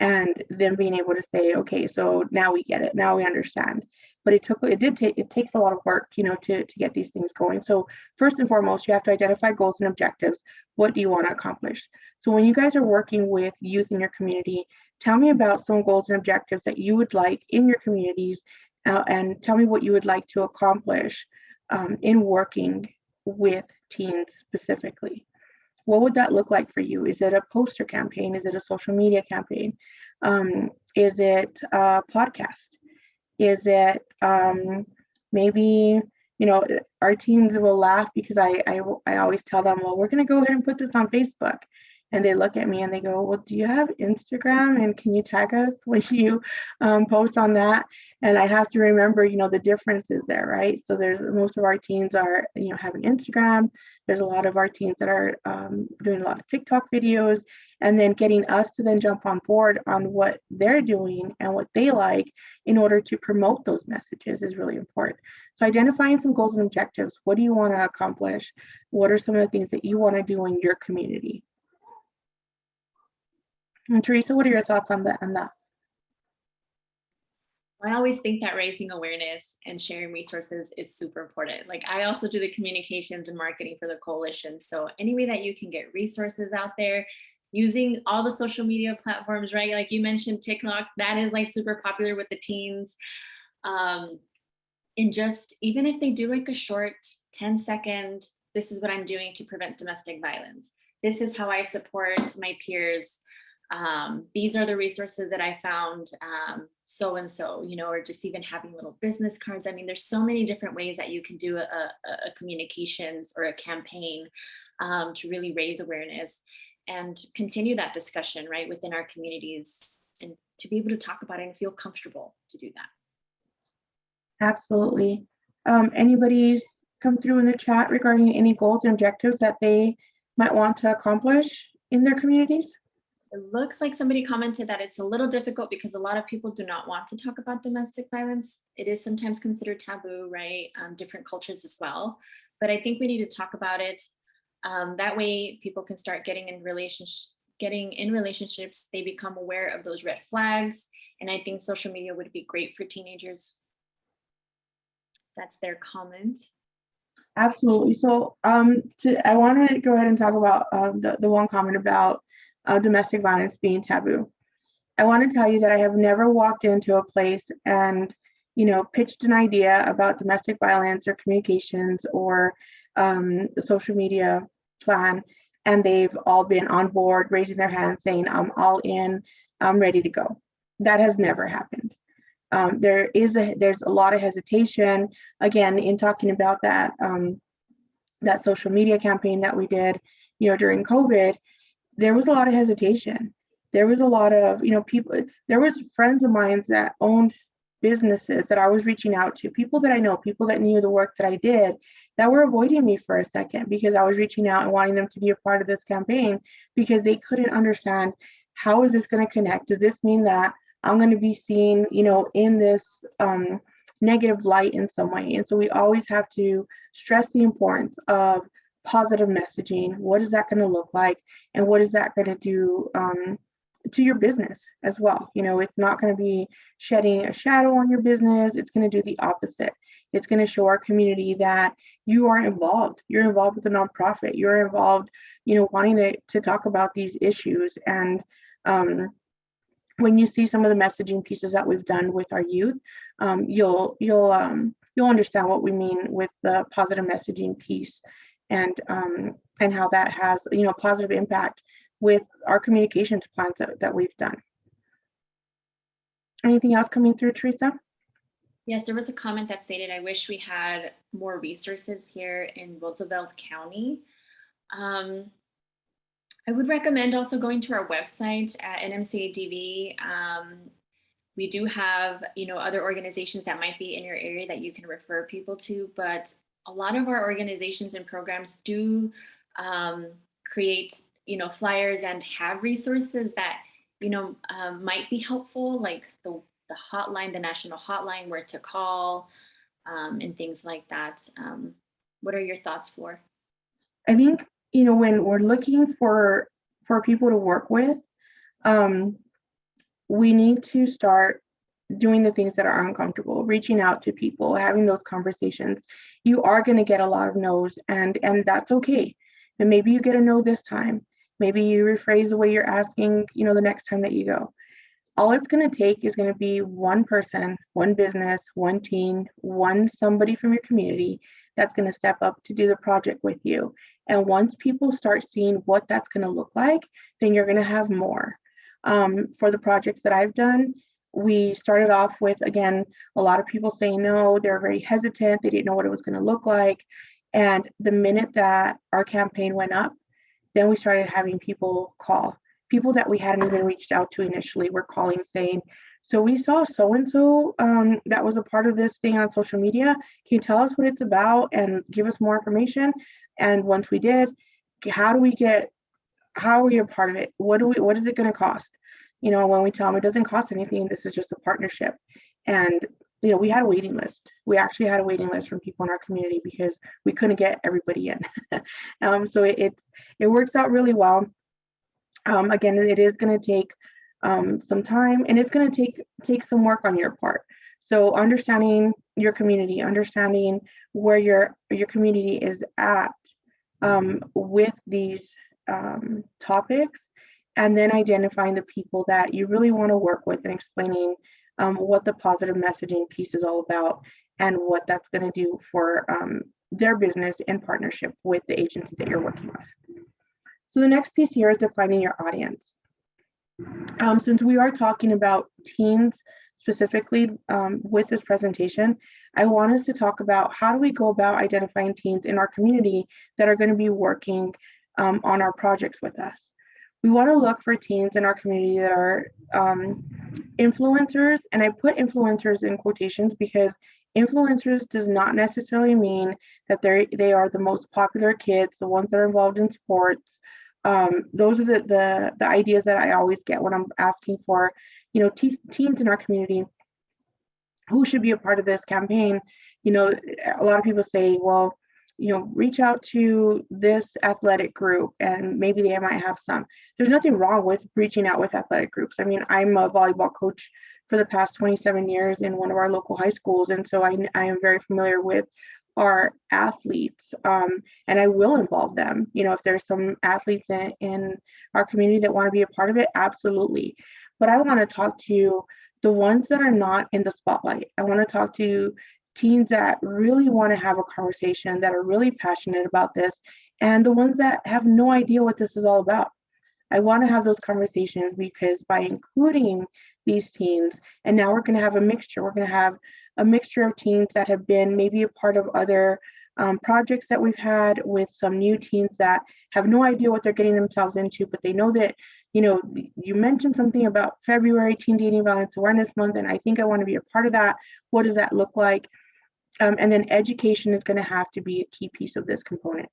and then being able to say, okay, so now we get it, now we understand. But it takes a lot of work, to get these things going. So first and foremost, you have to identify goals and objectives. What do you want to accomplish? So when you guys are working with youth in your community, tell me about some goals and objectives that you would like in your communities, and tell me what you would like to accomplish in working with teens specifically. What would that look like for you? Is it a poster campaign? Is it a social media campaign? Is it a podcast? Is it maybe, our teens will laugh because I always tell them, well, we're going to go ahead and put this on Facebook. And they look at me and they go, well, do you have Instagram? And can you tag us when you post on that? And I have to remember, the differences there, right? So most of our teens are, have an Instagram. There's a lot of our teens that are doing a lot of TikTok videos, and then getting us to then jump on board on what they're doing and what they like in order to promote those messages is really important. So identifying some goals and objectives. What do you want to accomplish? What are some of the things that you want to do in your community? And Teresa, what are your thoughts on that? I always think that raising awareness and sharing resources is super important. Like, I also do the communications and marketing for the coalition. So any way that you can get resources out there, using all the social media platforms, right? Like you mentioned TikTok, that is like super popular with the teens. And just, even if they do like a short 10-second, this is what I'm doing to prevent domestic violence. This is how I support my peers. These are the resources that I found, so and so, or just even having little business cards. I mean, there's so many different ways that you can do a communications or a campaign, to really raise awareness and continue that discussion right within our communities, and to be able to talk about it and feel comfortable to do that. Absolutely. Anybody come through in the chat regarding any goals and objectives that they might want to accomplish in their communities? It looks like somebody commented that it's a little difficult because a lot of people do not want to talk about domestic violence. It is sometimes considered taboo, right? Different cultures as well. But I think we need to talk about it. That way people can start getting in relationships. They become aware of those red flags. And I think social media would be great for teenagers. That's their comment. Absolutely. So I want to go ahead and talk about the one comment about domestic violence being taboo. I want to tell you that I have never walked into a place and, pitched an idea about domestic violence or communications or the social media plan, and they've all been on board, raising their hands, saying, I'm all in, I'm ready to go. That has never happened. There's a lot of hesitation, again, in talking about that social media campaign that we did, during COVID. There was a lot of hesitation. There was a lot of, people, there was friends of mine that owned businesses that I was reaching out to, people that I know, people that knew the work that I did, that were avoiding me for a second because I was reaching out and wanting them to be a part of this campaign because they couldn't understand, how is this going to connect? Does this mean that I'm going to be seen, in this negative light in some way? And so we always have to stress the importance of positive messaging. What is that going to look like? And what is that going to do to your business as well? It's not going to be shedding a shadow on your business. It's going to do the opposite. It's going to show our community that you are involved. You're involved with the nonprofit. You're involved, wanting to talk about these issues. And when you see some of the messaging pieces that we've done with our youth, you'll understand what we mean with the positive messaging piece. And how that has positive impact with our communications plans that we've done. Anything else coming through, Teresa? Yes, there was a comment that stated, I wish we had more resources here in Roosevelt County. I would recommend also going to our website at NMCADV. We do have other organizations that might be in your area that you can refer people to, but a lot of our organizations and programs do create, flyers and have resources that, might be helpful, like the hotline, the national hotline, where to call, and things like that. What are your thoughts for? I think, when we're looking for people to work with, we need to start doing the things that are uncomfortable, reaching out to people, having those conversations. You are going to get a lot of no's, and that's okay. And maybe you get a no this time. Maybe you rephrase the way you're asking, the next time that you go. All it's going to take is going to be one person, one business, one team, somebody from your community that's going to step up to do the project with you. And once people start seeing what that's going to look like, then you're going to have more. For the projects that I've done, we started off with, again, a lot of people saying no. They're very hesitant. They didn't know what it was going to look like. And the minute that our campaign went up, then we started having people call. People that we hadn't even reached out to initially were calling, saying, so we saw so-and-so that was a part of this thing on social media. Can you tell us what it's about and give us more information? And once we did, how are we a part of it? What is it going to cost? When we tell them it doesn't cost anything, this is just a partnership. And we had a waiting list. We actually had a waiting list from people in our community because we couldn't get everybody in. So it works out really well. Again, it is going to take some time, and it's going to take some work on your part. So understanding your community, understanding where your community is at with these topics, and then identifying the people that you really want to work with and explaining what the positive messaging piece is all about and what that's going to do for their business in partnership with the agency that you're working with. So the next piece here is defining your audience. Since we are talking about teens specifically with this presentation, I want us to talk about how do we go about identifying teens in our community that are going to be working on our projects with us. We want to look for teens in our community that are influencers, and I put influencers in quotations because influencers does not necessarily mean that they are the most popular kids, the ones that are involved in sports. Those are the ideas that I always get when I'm asking for, teens in our community who should be a part of this campaign. A lot of people say, well, reach out to this athletic group and maybe they might have some. There's nothing wrong with reaching out with athletic groups. I mean, I'm a volleyball coach for the past 27 years in one of our local high schools. And so I am very familiar with our athletes, and I will involve them. If there's some athletes in our community that want to be a part of it, absolutely. But I want to talk to the ones that are not in the spotlight. I want to talk to teens that really want to have a conversation, that are really passionate about this, and the ones that have no idea what this is all about. I want to have those conversations because by including these teens, and now we're going to have a mixture. We're going to have a mixture of teens that have been maybe a part of other projects that we've had, with some new teens that have no idea what they're getting themselves into, but they know that, you mentioned something about February, Teen Dating Violence Awareness Month, and I think I want to be a part of that. What does that look like? And then education is going to have to be a key piece of this component.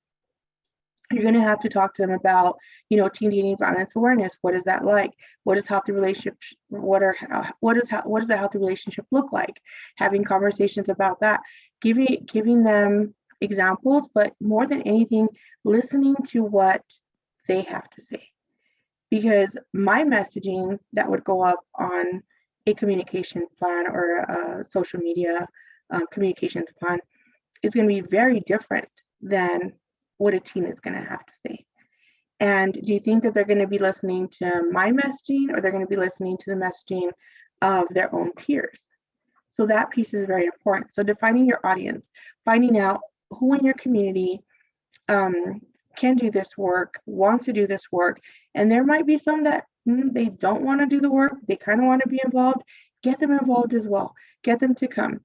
You're going to have to talk to them about, teen dating violence awareness. What is that like? What is healthy relationships? What does a healthy relationship look like? Having conversations about that, giving them examples, but more than anything, listening to what they have to say. Because my messaging that would go up on a communication plan or a social media communications plan is going to be very different than what a teen is going to have to say. And do you think that they're going to be listening to my messaging, or they're going to be listening to the messaging of their own peers? So that piece is very important. So defining your audience, finding out who in your community can do this work, wants to do this work. And there might be some that they don't want to do the work, they kind of want to be involved. Get them involved as well. Get them to come.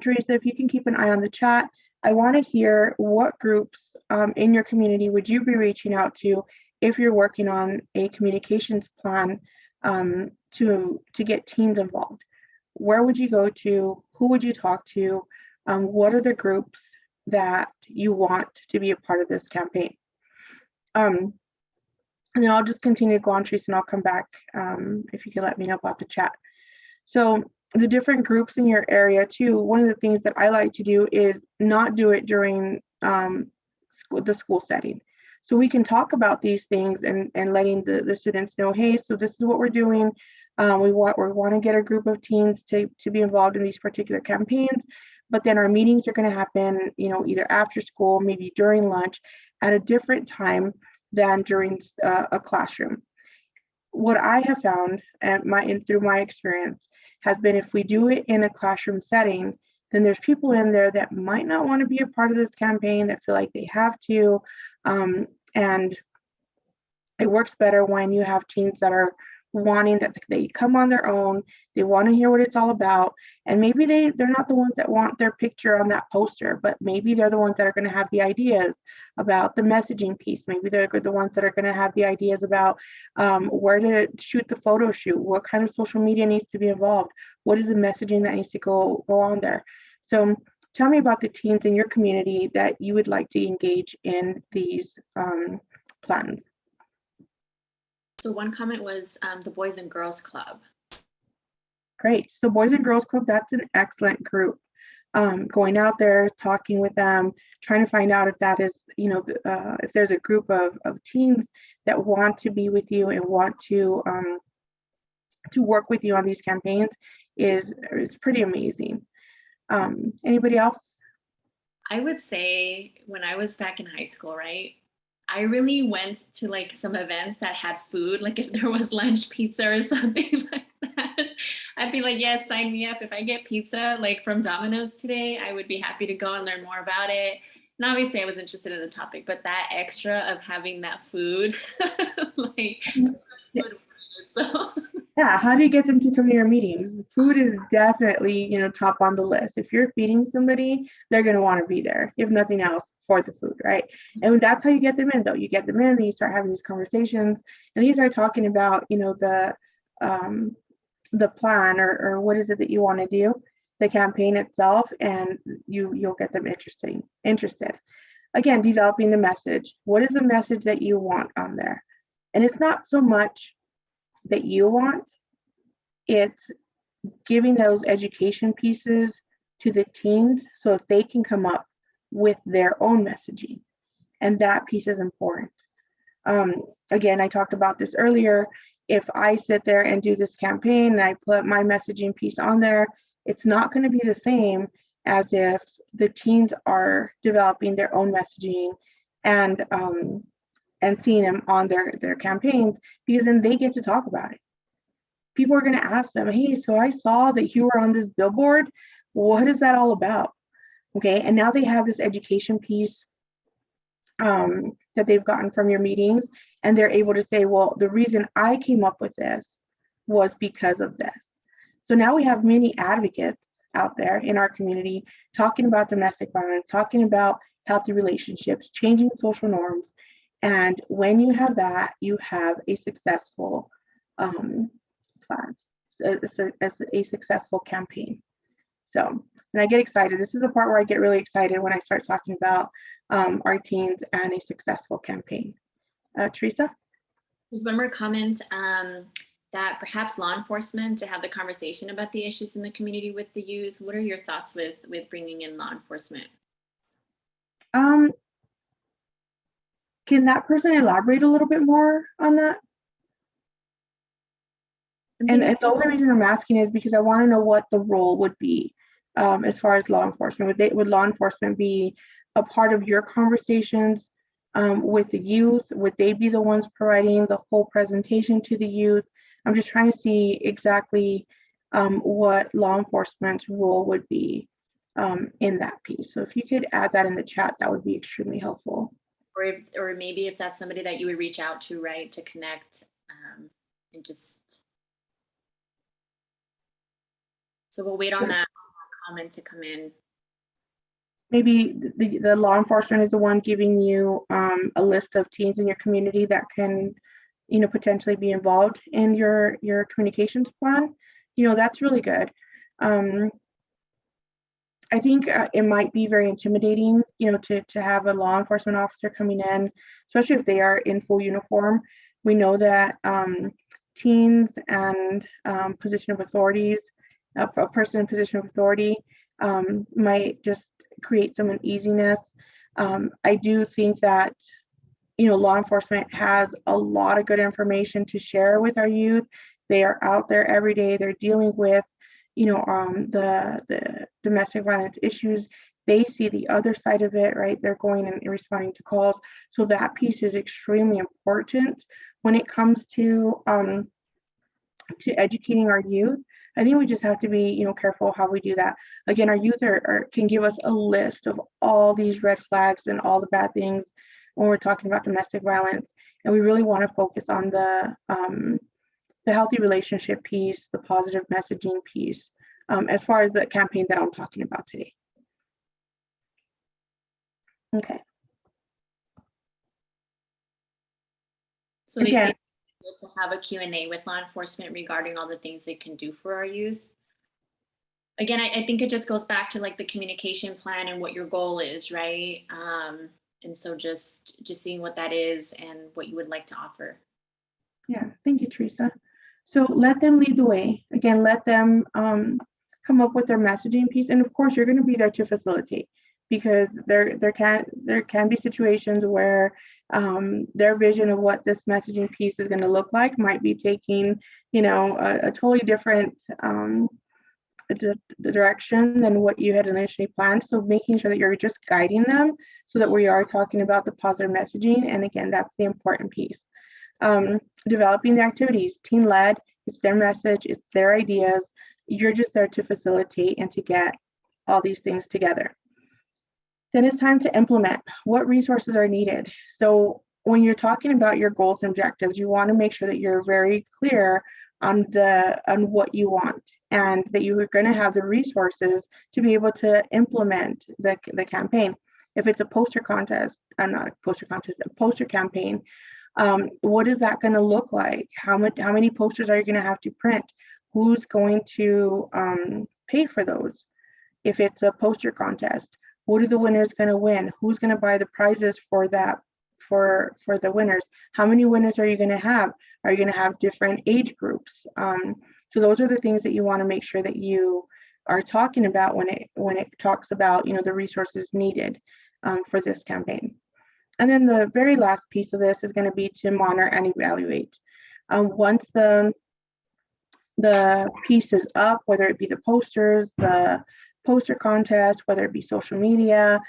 Teresa, if you can keep an eye on the chat, I want to hear what groups in your community would you be reaching out to if you're working on a communications plan to get teens involved. Where would you go to? Who would you talk to? What are the groups that you want to be a part of this campaign? And then I'll just continue to go on, Teresa, and I'll come back if you can let me know about the chat. So the different groups in your area too, one of the things that I like to do is not do it during the school setting. So we can talk about these things and letting the students know, hey, so this is what we're doing. We want to get a group of teens to be involved in these particular campaigns, but then our meetings are going to happen, either after school, maybe during lunch, at a different time than during a classroom. What I have found through my experience has been, if we do it in a classroom setting, then there's people in there that might not want to be a part of this campaign, that feel like they have to. And it works better when you have teens that are wanting, that they come on their own, they want to hear what it's all about, and maybe they're not the ones that want their picture on that poster, but maybe they're the ones that are going to have the ideas about the messaging piece. Maybe they're the ones that are going to have the ideas about where to shoot the photo shoot, what kind of social media needs to be involved, what is the messaging that needs to go on there. So tell me about the teens in your community that you would like to engage in these plans. So one comment was the Boys and Girls Club. Great. So Boys and Girls Club, that's an excellent group. Going out there, talking with them, trying to find out if that is, if there's a group of teens that want to be with you and want to work with you on these campaigns is pretty amazing. Anybody else? I would say when I was back in high school, right? I really went to like some events that had food, like if there was lunch pizza or something like that, I'd be like, yes, sign me up. If I get pizza like from Domino's today, I would be happy to go and learn more about it. And obviously I was interested in the topic, but that extra of having that food, like, Yeah. food, so. Yeah, how do you get them to come to your meetings? Food is definitely, top on the list. If you're feeding somebody, they're going to want to be there, if nothing else, for the food, right? And that's how you get them in, though. You get them in, and you start having these conversations, and you start talking about, the plan or what is it that you want to do, the campaign itself, and you'll get them interested. Again, developing the message. What is the message that you want on there? And it's not so much that you want, it's giving those education pieces to the teens so that they can come up with their own messaging. And that piece is important. Again, I talked about this earlier. If I sit there and do this campaign and I put my messaging piece on there, it's not going to be the same as if the teens are developing their own messaging and seeing them on their campaigns, because then they get to talk about it. People are going to ask them, hey, so I saw that you were on this billboard. What is that all about? Okay, and now they have this education piece that they've gotten from your meetings, and they're able to say, well, the reason I came up with this was because of this. So now we have many advocates out there in our community talking about domestic violence, talking about healthy relationships, changing social norms. And when you have that, you have a successful plan, a successful campaign. So, and I get excited. This is the part where I get really excited when I start talking about our teens and a successful campaign. Teresa? There's one more comment that perhaps law enforcement to have the conversation about the issues in the community with the youth. What are your thoughts with bringing in law enforcement? Can that person elaborate a little bit more on that? And the only reason I'm asking is because I want to know what the role would be as far as law enforcement. Would law enforcement be a part of your conversations with the youth? Would they be the ones providing the whole presentation to the youth? I'm just trying to see exactly what law enforcement's role would be in that piece. So if you could add that in the chat, that would be extremely helpful. Or maybe if that's somebody that you would reach out to, right, to connect and just. So we'll wait on that comment to come in. Maybe the law enforcement is the one giving you a list of teens in your community that can, potentially be involved in your communications plan. That's really good. I think it might be very intimidating, to have a law enforcement officer coming in, especially if they are in full uniform. We know that teens and position of authorities, a person in position of authority might just create some uneasiness. I do think that, law enforcement has a lot of good information to share with our youth. They are out there every day. They're dealing with, the domestic violence issues. They see the other side of it, right? They're going and responding to calls. So that piece is extremely important when it comes to educating our youth. I think we just have to be, careful how we do that. Again, our youth can give us a list of all these red flags and all the bad things when we're talking about domestic violence. And we really want to focus on the healthy relationship piece, the positive messaging piece, as far as the campaign that I'm talking about today. Okay. So they say to have a Q&A with law enforcement regarding all the things they can do for our youth. Again, I think it just goes back to like the communication plan and what your goal is, right? And so just seeing what that is and what you would like to offer. Yeah, thank you, Teresa. So let them lead the way. Again, let them come up with their messaging piece. And of course, you're going to be there to facilitate, because there can be situations where their vision of what this messaging piece is going to look like might be taking, a totally different direction than what you had initially planned. So making sure that you're just guiding them so that we are talking about the positive messaging. And again, that's the important piece. Developing the activities, teen-led, it's their message, it's their ideas. You're just there to facilitate and to get all these things together. Then it's time to implement. What resources are needed? So when you're talking about your goals and objectives, you want to make sure that you're very clear on what you want, and that you are going to have the resources to be able to implement the campaign. If it's a poster contest, not a poster contest, a poster campaign, what is that going to look like? How many posters are you going to have to print? Who's going to pay for those? If it's a poster contest, what are the winners going to win? Who's going to buy the prizes for that, for the winners? How many winners are you going to have? Are you going to have different age groups? So those are the things that you want to make sure that you are talking about when it talks about, you know, the resources needed for this campaign. And then the very last piece of this is going to be to monitor and evaluate. Once the piece is up, whether it be the posters, the poster contest, whether it be social media,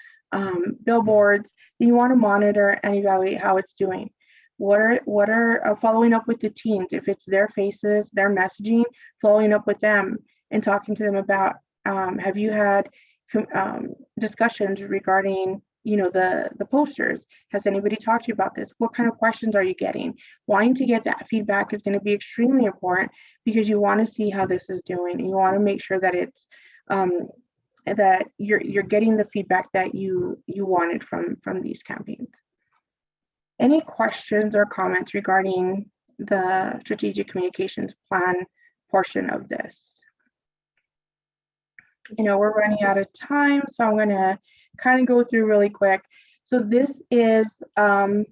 billboards, then you want to monitor and evaluate how it's doing. What are following up with the teens, if it's their faces, their messaging, following up with them and talking to them about, have you had discussions regarding, you know, the posters? Has anybody talked to you about this? What kind of questions are you getting? Wanting to get that feedback is going to be extremely important, because you want to see how this is doing, and you want to make sure that it's that you're getting the feedback that you wanted from these campaigns. Any questions or comments regarding the strategic communications plan portion of this? You know, we're running out of time, so I'm going to kind of go through really quick. So this is our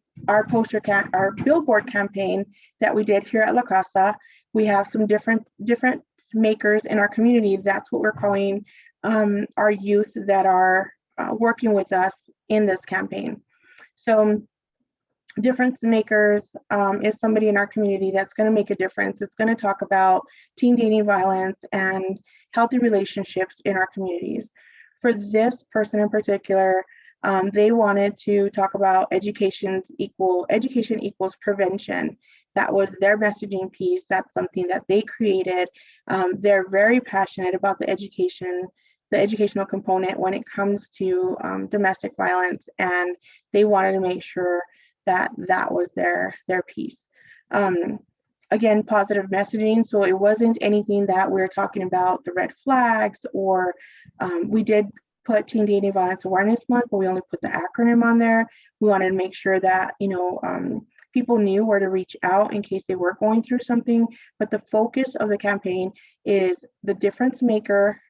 billboard campaign that we did here at La Casa. We have some different makers in our community. That's what we're calling our youth that are working with us in this campaign. So difference makers is somebody in our community that's going to make a difference. It's going to talk about teen dating violence and healthy relationships in our communities. For this person in particular, they wanted to talk about education equals prevention. That was their messaging piece. That's something that they created. They're very passionate about the educational component when it comes to domestic violence, and they wanted to make sure that was their piece. Again, positive messaging. So it wasn't anything that we're talking about the red flags, or we did put Teen Dating Violence Awareness Month, but we only put the acronym on there. We wanted to make sure that, you know, people knew where to reach out in case they were going through something. But the focus of the campaign is the difference maker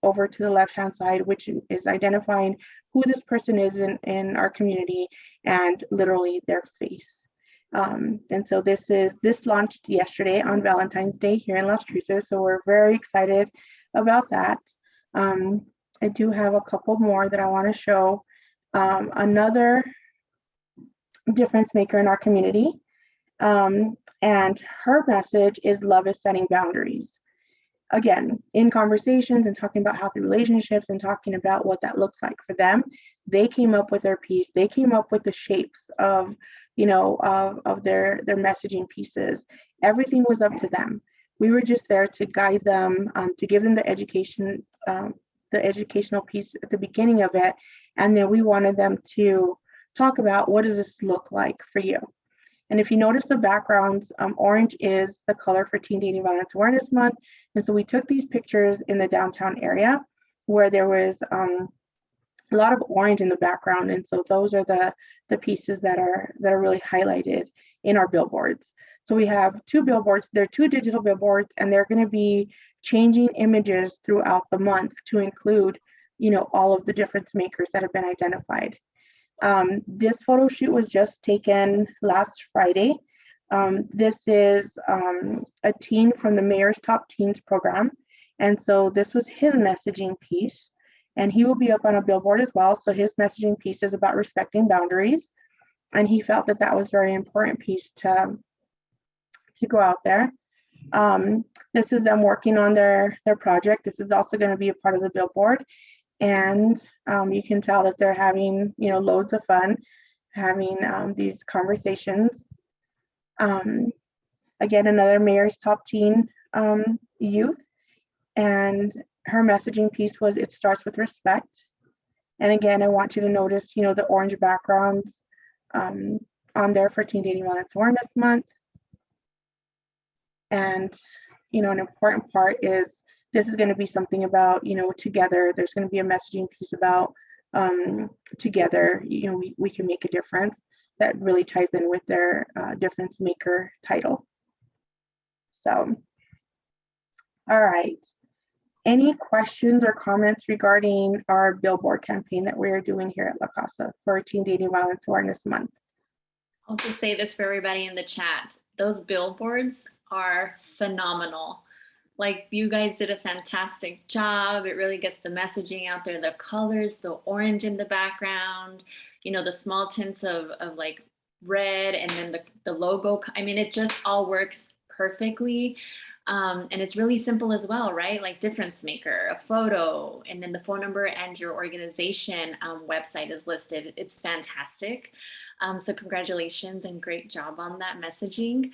over to the left-hand side, which is identifying who this person is in our community, and literally their face. And so this launched yesterday on Valentine's Day here in Las Cruces. So we're very excited about that. I do have a couple more that I want to show. Another difference maker in our community, and her message is love is setting boundaries. Again, in conversations and talking about healthy relationships and talking about what that looks like for them, they came up with their piece. They came up with the shapes of, you know, of their messaging pieces. Everything was up to them. We were just there to guide them, to give them the educational piece at the beginning of it, and then we wanted them to talk about, what does this look like for you? And if you notice the backgrounds, orange is the color for Teen Dating Violence Awareness Month. And so we took these pictures in the downtown area where there was a lot of orange in the background. And so those are the pieces that are really highlighted in our billboards. So we have two billboards. They're two digital billboards, and they're going to be changing images throughout the month to include, you know, all of the difference makers that have been identified. This photo shoot was just taken last Friday. This is a teen from the Mayor's Top Teens program. And so this was his messaging piece, and he will be up on a billboard as well. So his messaging piece is about respecting boundaries. And he felt that that was a very important piece to go out there. This is them working on their project. This is also going to be a part of the billboard. And you can tell that they're having, you know, loads of fun having these conversations. Again, another Mayor's Top Teen youth, and her messaging piece was, it starts with respect. And again, I want you to notice, the orange backgrounds on there for Teen Dating Violence Awareness Month. And, an important part is this is going to be something about, together. There's going to be a messaging piece about together, we can make a difference that really ties in with their difference maker title. So, all right. Any questions or comments regarding our billboard campaign that we're doing here at La Casa for Teen Dating Violence Awareness Month? I'll just say this for everybody in the chat. Those billboards are phenomenal. Like, you guys did a fantastic job. It really gets the messaging out there. The colors, the orange in the background, the small tints of like red, and then the logo. I mean, it just all works perfectly. And it's really simple as well, right? Like difference maker, a photo, and then the phone number and your organization website is listed. It's fantastic. So congratulations and great job on that messaging.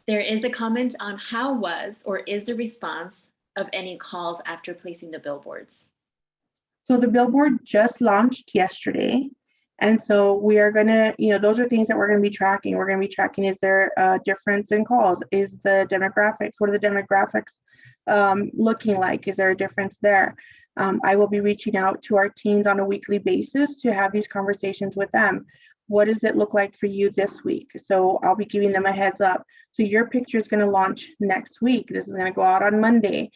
There is a comment on how was or is the response of any calls after placing the billboards? So the billboard just launched yesterday. And so we are going to, those are things that we're going to be tracking. We're going to be tracking, is there a difference in calls? Is the demographics, what are the demographics looking like? Is there a difference there? I will be reaching out to our teens on a weekly basis to have these conversations with them. What does it look like for you this week? So I'll be giving them a heads up. So your picture is going to launch next week. This is going to go out on Monday.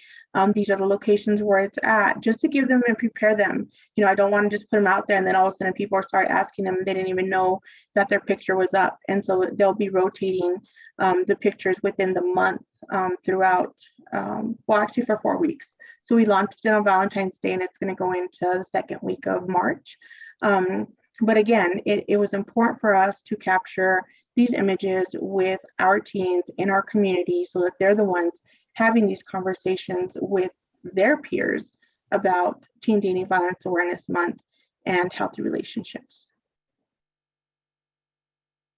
These are the locations where it's at, just to give them and prepare them. I don't want to just put them out there and then all of a sudden people start asking them, they didn't even know that their picture was up. And so they'll be rotating the pictures within the month throughout, well, actually for 4 weeks. So we launched it on Valentine's Day and it's going to go into the second week of March. But again, it was important for us to capture these images with our teens in our community so that they're the ones having these conversations with their peers about Teen Dating Violence Awareness Month and healthy relationships.